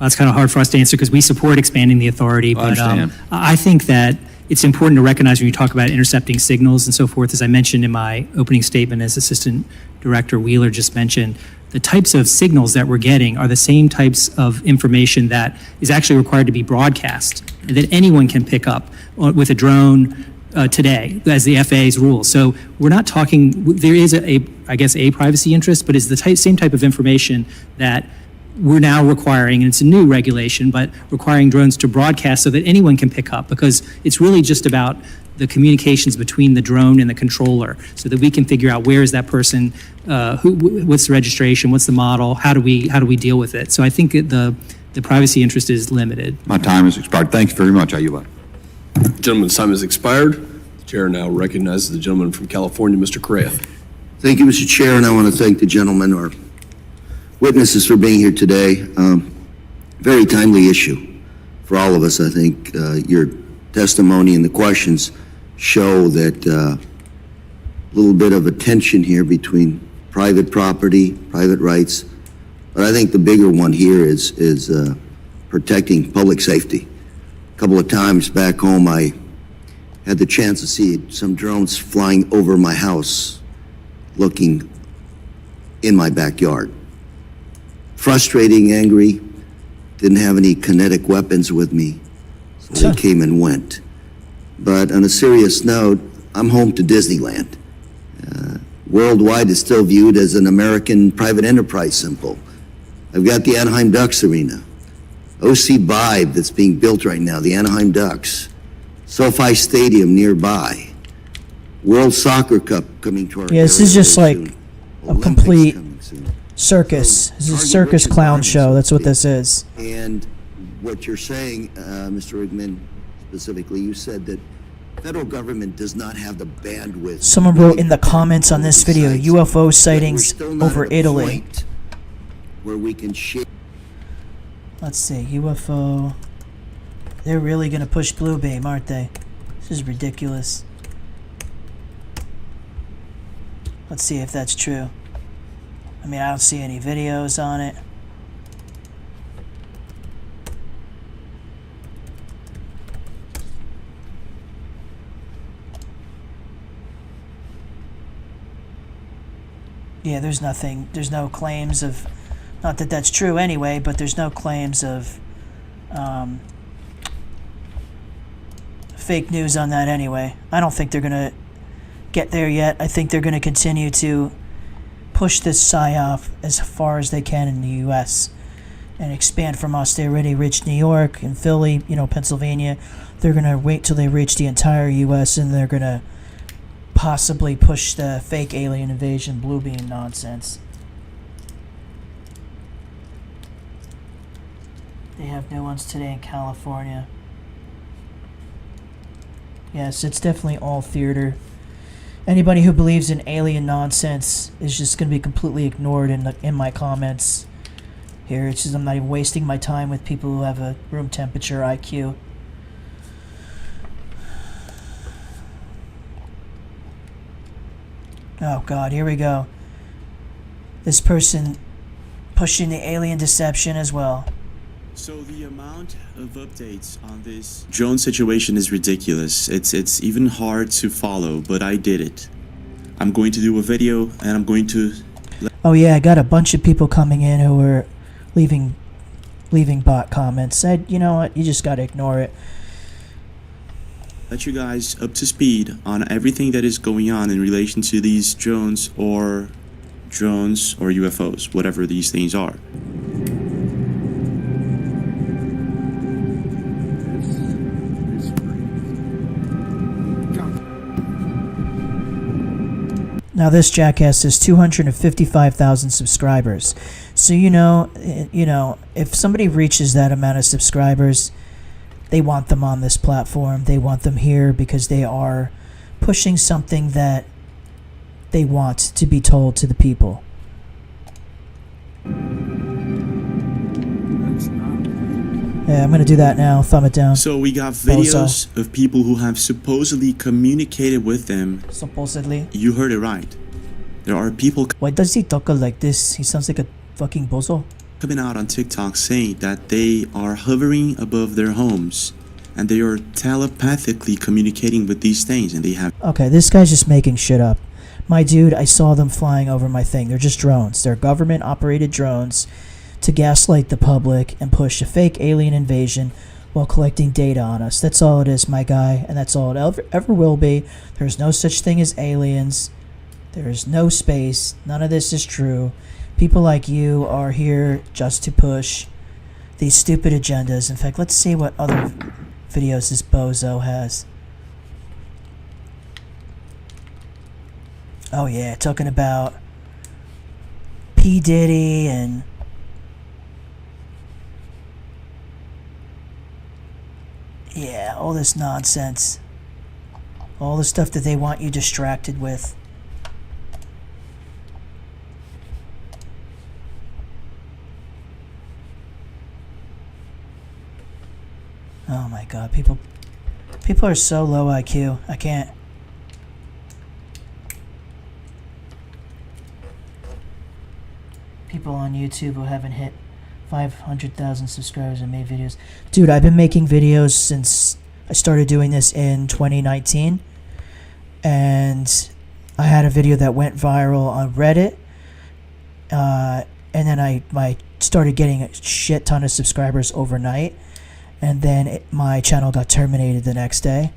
that's kind of hard for us to answer because we support expanding the authority. I understand. I think that it's important to recognize when you talk about intercepting signals and so forth, as I mentioned in my opening statement, as Assistant Director Wheeler just mentioned, the types of signals that we're getting are the same types of information that is actually required to be broadcast, that anyone can pick up with a drone today, as the FAA's rules. So we're not talking, there is a privacy interest, but it's the same type of information that we're now requiring, and it's a new regulation, but requiring drones to broadcast so that anyone can pick up, because it's really just about the communications between the drone and the controller, so that we can figure out where is that person, what's the registration, what's the model, how do we deal with it. So I think the privacy interest is limited. My time has expired. Thanks very much, Ayuba. Gentleman's time has expired. The chair now recognizes the gentleman from California, Mr. Correa. Thank you, Mr. Chair, and I want to thank the gentleman or witnesses for being here today. Very timely issue for all of us. I think your testimony and the questions show that a little bit of a tension here between private property, private rights, but I think the bigger one here is protecting public safety. A couple of times back home, I had the chance to see some drones flying over my house, looking in my backyard. Frustrating, angry, didn't have any kinetic weapons with me, so they came and went. But on a serious note, I'm home to Disneyland. Worldwide, it's still viewed as an American private enterprise symbol. I've got the Anaheim Ducks Arena, OC Vibe that's being built right now, the Anaheim Ducks, SoFi Stadium nearby, World Soccer Cup coming to our area. This is just like a complete circus. This is a circus clown show. That's what this is. And what you're saying, Mr. Wigman, specifically, you said that federal government does not have the bandwidth. Someone wrote in the comments on this video, UFO sightings over Italy. Where we can share. Let's see, UFO. They're really going to push Blue Beam, aren't they? This is ridiculous. Let's see if that's true. I mean, I don't see any videos on it. Yeah, there's nothing, there's no claims of, not that that's true anyway, but there's no claims of fake news on that anyway. I don't think they're going to get there yet. I think they're going to continue to push this psyop as far as they can in the U.S. and expand from us. They already reached New York and Philly, Pennsylvania. They're going to wait till they reach the entire U.S. and they're going to possibly push the fake alien invasion blue beam nonsense. They have new ones today in California. Yes, it's definitely all theater. Anybody who believes in alien nonsense is just going to be completely ignored in my comments here. It's just I'm not even wasting my time with people who have a room temperature IQ. Oh God, here we go. This person pushing the alien deception as well. So the amount of updates on this drone situation is ridiculous. It's even hard to follow, but I did it. I'm going to do a video and I'm going to Oh yeah, I got a bunch of people coming in who were leaving bot comments. Said, you know what, you just gotta ignore it. Let you guys up to speed on everything that is going on in relation to these drones or UFOs, whatever these things are. Now this jackass has 255,000 subscribers. So you know, if somebody reaches that amount of subscribers, they want them on this platform. They want them here because they are pushing something that they want to be told to the people. Yeah, I'm gonna do that now. Thumb it down. So we got videos of people who have supposedly communicated with them. Supposedly. You heard it right. There are people. Why does he talk like this? He sounds like a fucking bozo. Coming out on TikTok saying that they are hovering above their homes and they are telepathically communicating with these things, and they have. Okay, this guy's just making shit up. My dude, I saw them flying over my thing. They're just drones. They're government-operated drones to gaslight the public and push a fake alien invasion while collecting data on us. That's all it is, my guy, and that's all it ever will be. There's no such thing as aliens. There is no space. None of this is true. People like you are here just to push these stupid agendas. In fact, let's see what other videos this bozo has. Oh yeah, talking about P. Diddy and yeah, all this nonsense. All the stuff that they want you distracted with. Oh my god, people are so low IQ. I can't. People on YouTube who haven't hit 500,000 subscribers and made videos. Dude, I've been making videos since I started doing this in 2019. And I had a video that went viral on Reddit. And then I started getting a shit ton of subscribers overnight. And then my channel got terminated the next day.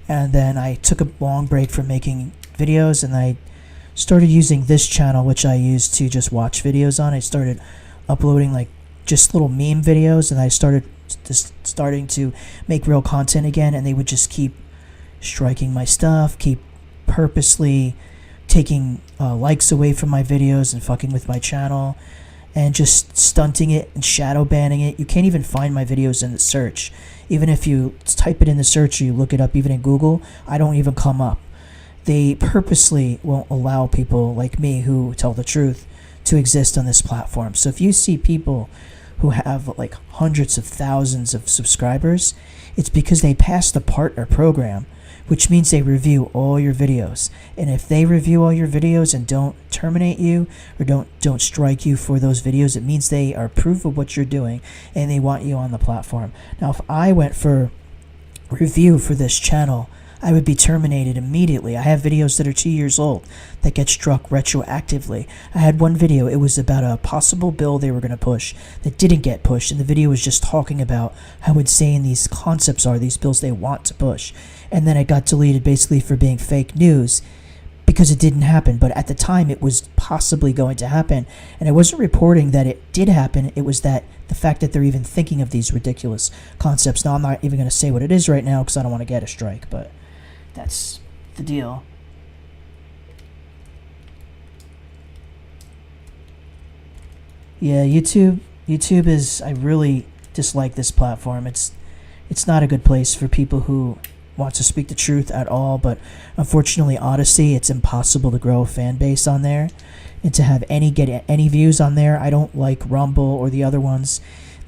And then I took a long break from making videos, and I started using this channel, which I used to just watch videos on. I started uploading like just little meme videos, and I started starting to make real content again, and they would just keep striking my stuff, keep purposely taking likes away from my videos and fucking with my channel, and just stunting it and shadow banning it. You can't even find my videos in the search. Even if you type it in the search or you look it up even in Google, I don't even come up. They purposely won't allow people like me who tell the truth to exist on this platform. So if you see people who have like hundreds of thousands of subscribers, it's because they passed the partner program, which means they review all your videos. And if they review all your videos and don't terminate you or don't strike you for those videos, it means they are proof of what you're doing and they want you on the platform. Now, if I went for review for this channel, I would be terminated immediately. I have videos that are 2 years old that get struck retroactively. I had one video, it was about a possible bill they were going to push that didn't get pushed, and the video was just talking about how insane these concepts are, these bills they want to push. And then it got deleted basically for being fake news because it didn't happen. But at the time, it was possibly going to happen. And I wasn't reporting that it did happen. It was that the fact that they're even thinking of these ridiculous concepts. Now, I'm not even going to say what it is right now because I don't want to get a strike, but that's the deal. Yeah, YouTube is, I really dislike this platform. It's not a good place for people who want to speak the truth at all, but unfortunately Odyssey, it's impossible to grow a fan base on there and to have get any views on there. I don't like Rumble or the other ones.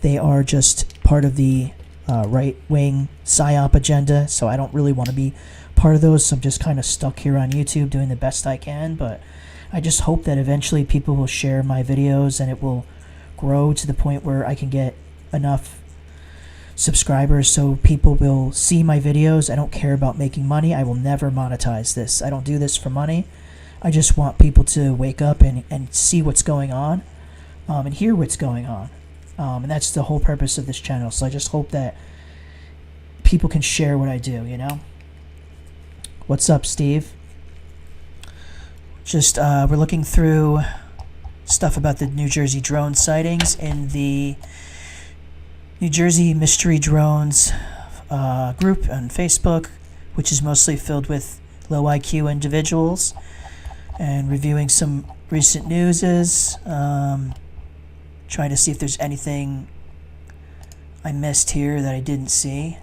They are just part of the right-wing psyop agenda, so I don't really want to be part of those. So I'm just kind of stuck here on YouTube doing the best I can, but I just hope that eventually people will share my videos and it will grow to the point where I can get enough subscribers so people will see my videos. I don't care about making money. I will never monetize this. I don't do this for money. I just want people to wake up and see what's going on, and hear what's going on. And that's the whole purpose of this channel. So I just hope that people can share what I do, you know? What's up, Steve? Just, we're looking through stuff about the New Jersey drone sightings in the New Jersey Mystery Drones group on Facebook, which is mostly filled with low IQ individuals, and reviewing some recent newses, trying to see if there's anything I missed here that I didn't see.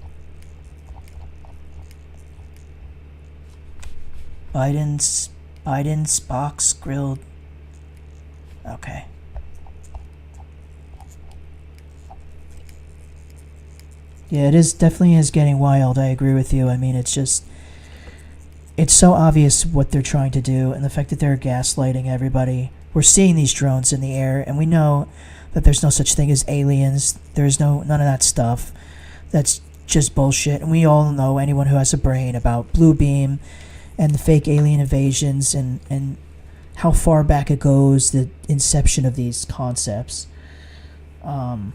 Biden's box grilled. Okay. Yeah, it is definitely is getting wild. I agree with you. I mean, it's so obvious what they're trying to do, and the fact that they're gaslighting everybody. We're seeing these drones in the air, and we know that there's no such thing as aliens. There's none of that stuff. That's just bullshit. And we all know, anyone who has a brain, about Blue Beam and the fake alien invasions and how far back it goes, the inception of these concepts. And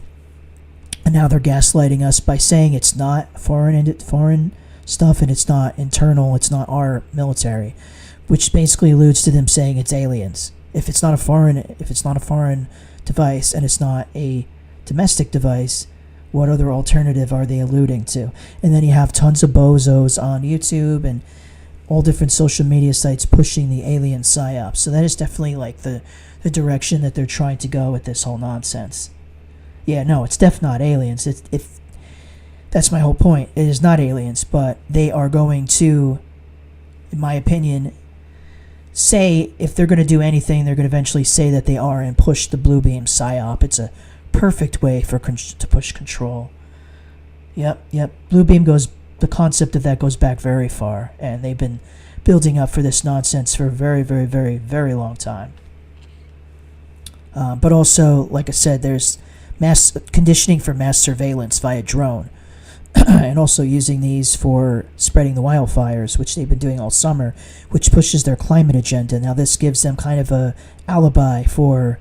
now they're gaslighting us by saying it's not foreign stuff, and it's not internal, it's not our military, which basically alludes to them saying it's aliens. If it's not a foreign device and it's not a domestic device, what other alternative are they alluding to? And then you have tons of bozos on YouTube and all different social media sites pushing the alien psyop. So that is definitely like the direction that they're trying to go with this whole nonsense. Yeah, no, it's definitely not aliens. That's my whole point. It is not aliens, but they are going to, in my opinion, say, if they're going to do anything, they're going to eventually say that they are and push the Blue Beam psyop. It's a perfect way to push control. Yep. Blue Beam the concept of that goes back very far, and they've been building up for this nonsense for a very, very, very, very long time. But also, like I said, there's mass conditioning for mass surveillance via drone, and also using these for spreading the wildfires, which they've been doing all summer, which pushes their climate agenda. Now this gives them kind of a alibi for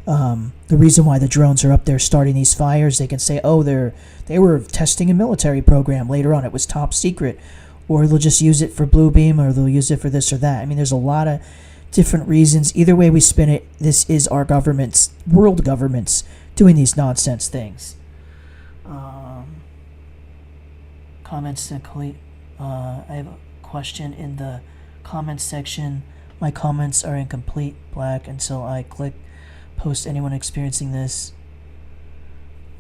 the reason why the drones are up there starting these fires. They can say, oh, they were testing a military program. Later on, it was top secret. Or they'll just use it for Blue Beam, or they'll use it for this or that. I mean, there's a lot of different reasons. Either way we spin it, this is our governments, world governments, doing these nonsense things. Comments, I have a question in the comments section. My comments are in complete black until I click post. Anyone experiencing this?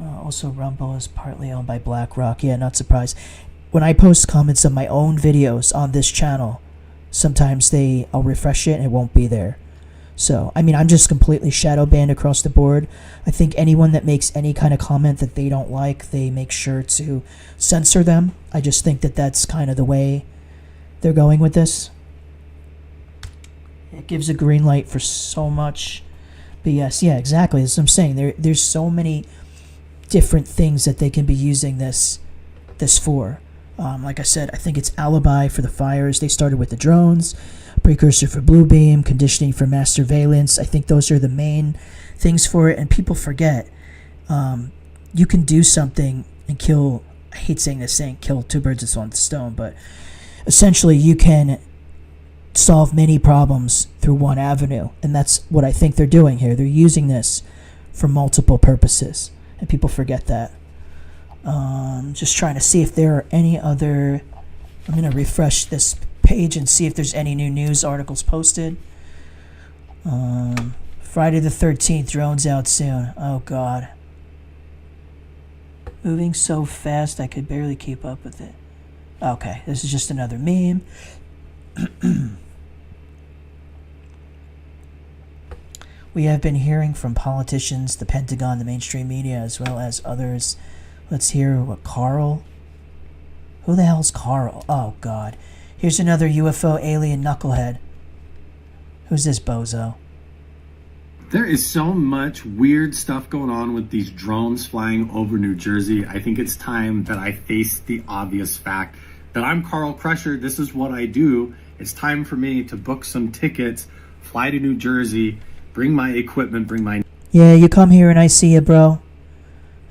Also, Rumble is partly owned by BlackRock. Yeah, not surprised. When I post comments on my own videos on this channel, sometimes I'll refresh it and it won't be there. So, I mean, I'm just completely shadow banned across the board. I think anyone that makes any kind of comment that they don't like, they make sure to censor them. I just think that that's kind of the way they're going with this. It gives a green light for so much BS. Yeah, exactly. That's what I'm saying. There's so many different things that they can be using this for. Like I said, I think it's alibi for the fires. They started with the drones, precursor for Blue Beam, conditioning for mass surveillance. I think those are the main things for it, and people forget. You can do something and kill, I hate saying this, kill two birds with one stone, but essentially you can solve many problems through one avenue, and that's what I think they're doing here. They're using this for multiple purposes, and people forget that. Just trying to see if there are any other, I'm going to refresh this page and see if there's any new news articles posted. Friday the 13th, drones out soon. Oh God. Moving so fast I could barely keep up with it. Okay, this is just another meme. We have been hearing from politicians, the Pentagon, the mainstream media, as well as others. Let's hear what Carl. Who the hell's Carl? Oh God. Here's another UFO alien knucklehead. Who's this bozo? There is so much weird stuff going on with these drones flying over New Jersey. I think it's time that I face the obvious fact that I'm Carl Crusher. This is what I do. It's time for me to book some tickets, fly to New Jersey, bring my equipment, bring my... Yeah, you come here and I see you, bro.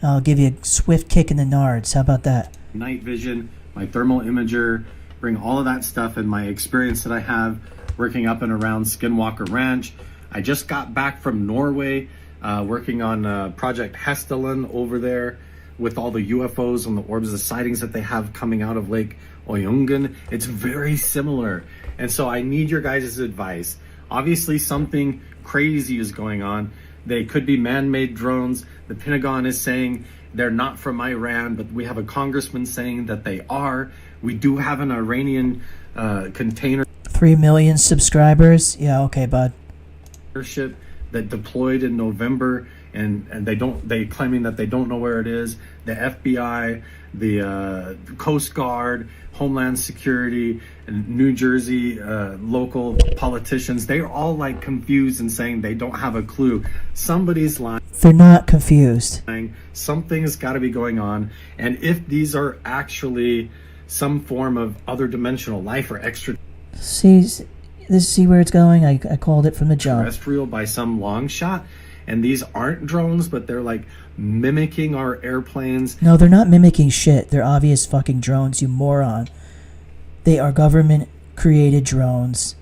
I'll give you a swift kick in the nards. How about that? Night vision, my thermal imager, bring all of that stuff and my experience that I have working up and around Skinwalker Ranch. I just got back from Norway, working on Project Hesteland over there with all the UFOs and the orbs, the sightings that they have coming out of Lake Oyungen. It's very similar. And so I need your guys' advice. Obviously something crazy is going on. They could be man-made drones. The Pentagon is saying they're not from Iran, but we have a congressman saying that they are. We do have an Iranian container 3 million subscribers. Yeah, okay, bud. Ship that deployed in November, and they claiming that they don't know where it is. The FBI, the Coast Guard, Homeland Security, and New Jersey local politicians, they're all like confused and saying they don't have a clue. Somebody's lying. They're not confused. Something's got to be going on, and if these are actually some form of other dimensional life or extra. See where it's going? I called it from the jump. Terrestrial by some long shot, and these aren't drones, but they're like mimicking our airplanes. No, they're not mimicking shit. They're obvious fucking drones, you moron. They are government created drones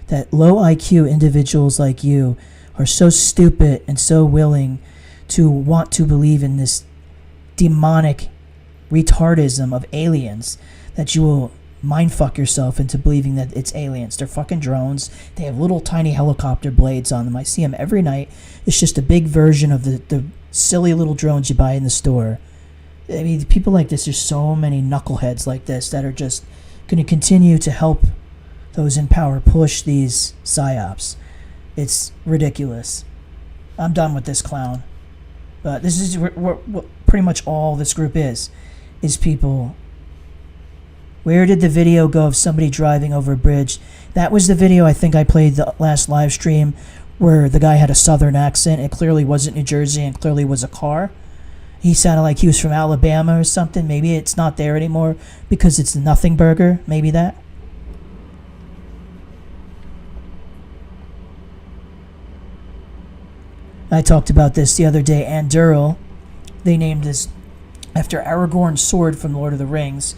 that low IQ individuals like you are so stupid and so willing to want to believe in this demonic retardism of aliens that you will mindfuck yourself into believing that it's aliens. They're fucking drones. They have little tiny helicopter blades on them. I see them every night. It's just a big version of the silly little drones you buy in the store. I mean, people like this, there's so many knuckleheads like this that are just going to continue to help those in power push these psyops. It's ridiculous. I'm done with this clown. But this is what pretty much all this group is people. Where did the video go of somebody driving over a bridge? That was the video I think I played the last live stream where the guy had a southern accent. It clearly wasn't New Jersey and clearly was a car. He sounded like he was from Alabama or something. Maybe it's not there anymore because it's the Nothing Burger. Maybe that. I talked about this the other day. Anduril, they named this after Aragorn's sword from Lord of the Rings.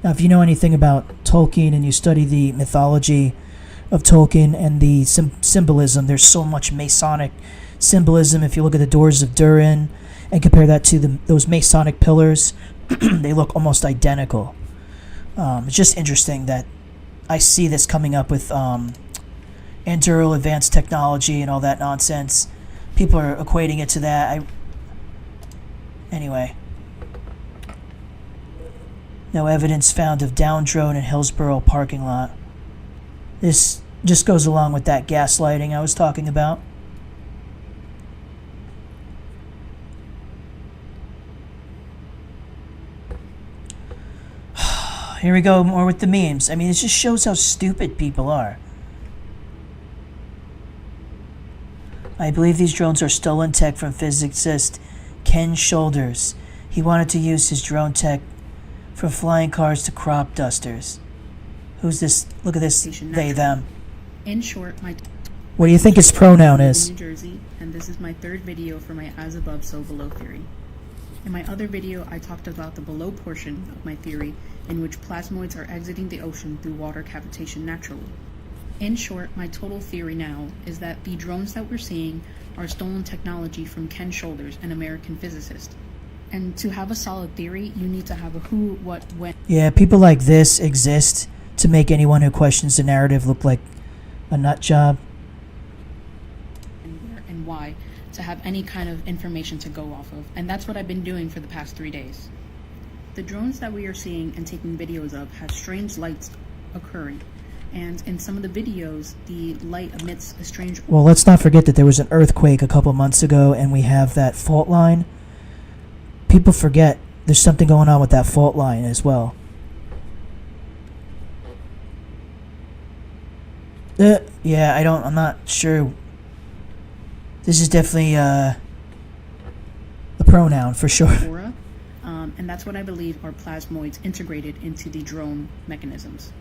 Now, if you know anything about Tolkien and you study the mythology of Tolkien and the symbolism, there's so much Masonic symbolism. If you look at the doors of Durin and compare that to those Masonic pillars, they look almost identical. It's just interesting that I see this coming up with Anduril advanced technology and all that nonsense. People are equating it to that. Anyway. No evidence found of down drone in Hillsborough parking lot. This just goes along with that gaslighting I was talking about. Here we go, more with the memes. I mean, it just shows how stupid people are. I believe these drones are stolen tech from physicist Ken Shoulders. He wanted to use his drone tech from flying cars to crop dusters. Who's this? Look at this. They, them. In short, what do you think his pronoun is? New Jersey, and this is my third video for my as above, so below theory. In my other video, I talked about the below portion of my theory, in which plasmoids are exiting the ocean through water cavitation naturally. In short, my total theory now is that the drones that we're seeing are stolen technology from Ken Shoulders, an American physicist. And to have a solid theory, you need to have a who, what, when. Yeah, people like this exist to make anyone who questions the narrative look like a nut job. And where and why, to have any kind of information to go off of. And that's what I've been doing for the past 3 days. The drones that we are seeing and taking videos of have strange lights occurring. And in some of the videos, the light emits a strange... Well, let's not forget that there was an earthquake a couple months ago, and we have that fault line. People forget there's something going on with that fault line as well. Yeah, I'm not sure. This is definitely the pronoun for sure. And that's what I believe are plasmoids integrated into the drone mechanisms.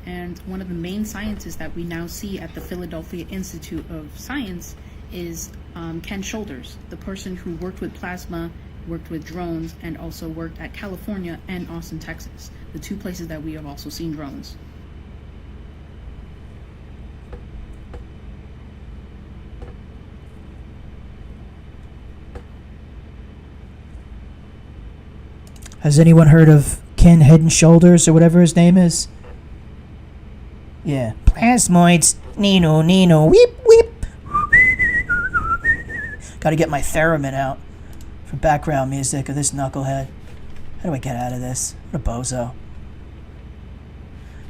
And one of the main scientists that we now see at the Philadelphia Institute of Science is Ken Shoulders, the person who worked with plasma, worked with drones, and also worked at California and Austin, Texas, the two places that we have also seen drones. Has anyone heard of Ken Head and Shoulders or whatever his name is? Yeah. Plasmoids. Nino, whip, whip. Gotta get my theremin out for background music of this knucklehead. How do I get out of this? What a bozo.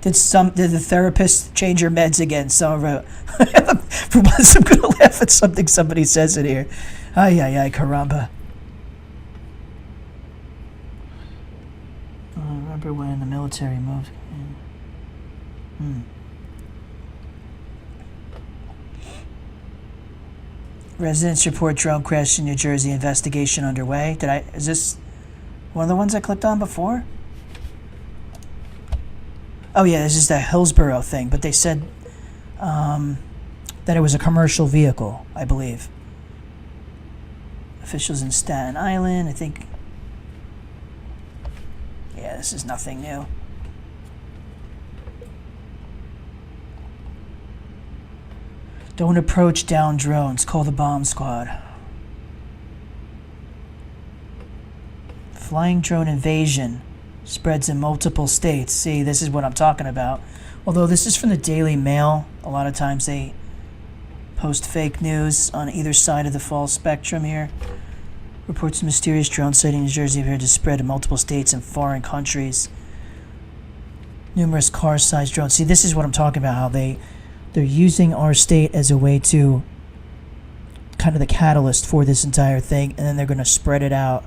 Did the therapist change your meds again? For once I'm gonna laugh at something somebody says in here. Ay, ay, ay, caramba. I remember when the military moved. Residents report drone crash in New Jersey. Investigation underway. Is this one of the ones I clicked on before? Oh yeah, this is the Hillsborough thing, but they said that it was a commercial vehicle, I believe. Officials in Staten Island, I think. Yeah, this is nothing new. Don't approach down drones. Call the bomb squad. Flying drone invasion spreads in multiple states. See, this is what I'm talking about. Although this is from the Daily Mail, a lot of times they post fake news on either side of the false spectrum here. Reports of mysterious drone sighting in New Jersey appear to spread in multiple states and foreign countries. Numerous car-sized drones. See, this is what I'm talking about, how they're using our state as a way to kind of the catalyst for this entire thing, and then they're going to spread it out,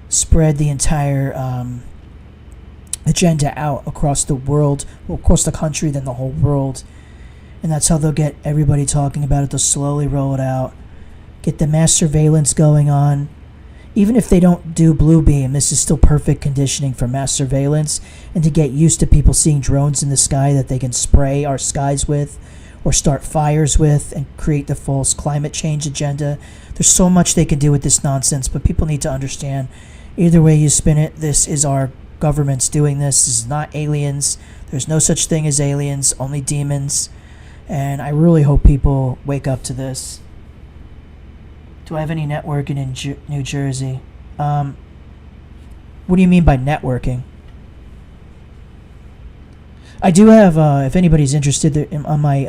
spread the entire agenda out across the world, well, across the country, then the whole world. And that's how they'll get everybody talking about it. They'll slowly roll it out, get the mass surveillance going on. Even if they don't do blue beam, this is still perfect conditioning for mass surveillance and to get used to people seeing drones in the sky that they can spray our skies with or start fires with and create the false climate change agenda. There's so much they can do with this nonsense, but people need to understand, either way you spin it, this is our government's doing this. This is not aliens. There's no such thing as aliens, only demons. And I really hope people wake up to this. Do I have any networking in New Jersey? What do you mean by networking? I do have, if anybody's interested, on my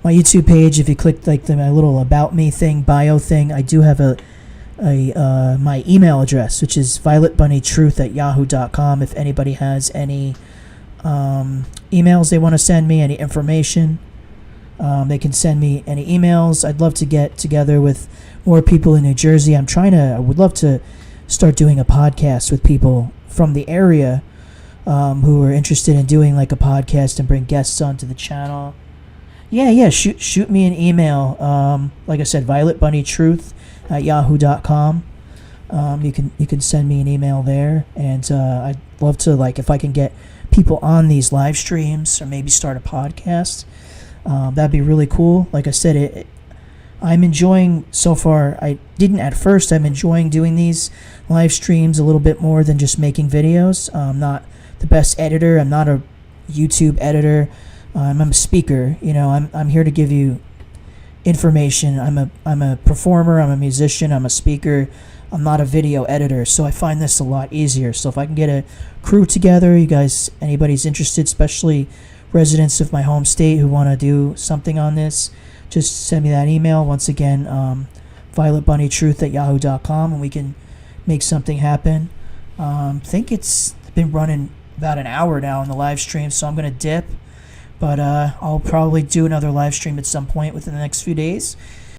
my YouTube page, if you click like my little about me thing, bio thing, I do have my email address, which is violetbunnytruth@yahoo.com. If anybody has any emails they want to send me, any information, they can send me any emails. I'd love to get together with more people in New Jersey. I would love to start doing a podcast with people from the area who are interested in doing like a podcast and bring guests onto the channel. Yeah, shoot me an email. Like I said, violetbunnytruth@yahoo.com. You can send me an email there, and I'd love to, like, if I can get people on these live streams or maybe start a podcast. That'd be really cool. Like I said, I'm enjoying so far. I didn't at first. I'm enjoying doing these live streams a little bit more than just making videos. I'm not the best editor. I'm not a YouTube editor. I'm a speaker. You know, I'm here to give you information. I'm a performer. I'm a musician. I'm a speaker. I'm not a video editor, so I find this a lot easier. So if I can get a crew together, you guys, anybody's interested, especially residents of my home state who want to do something on this, just send me that email. Once again, violetbunnytruth@yahoo.com, and we can make something happen. I think it's been running about an hour now on the live stream, so I'm going to dip. But I'll probably do another live stream at some point within the next few days.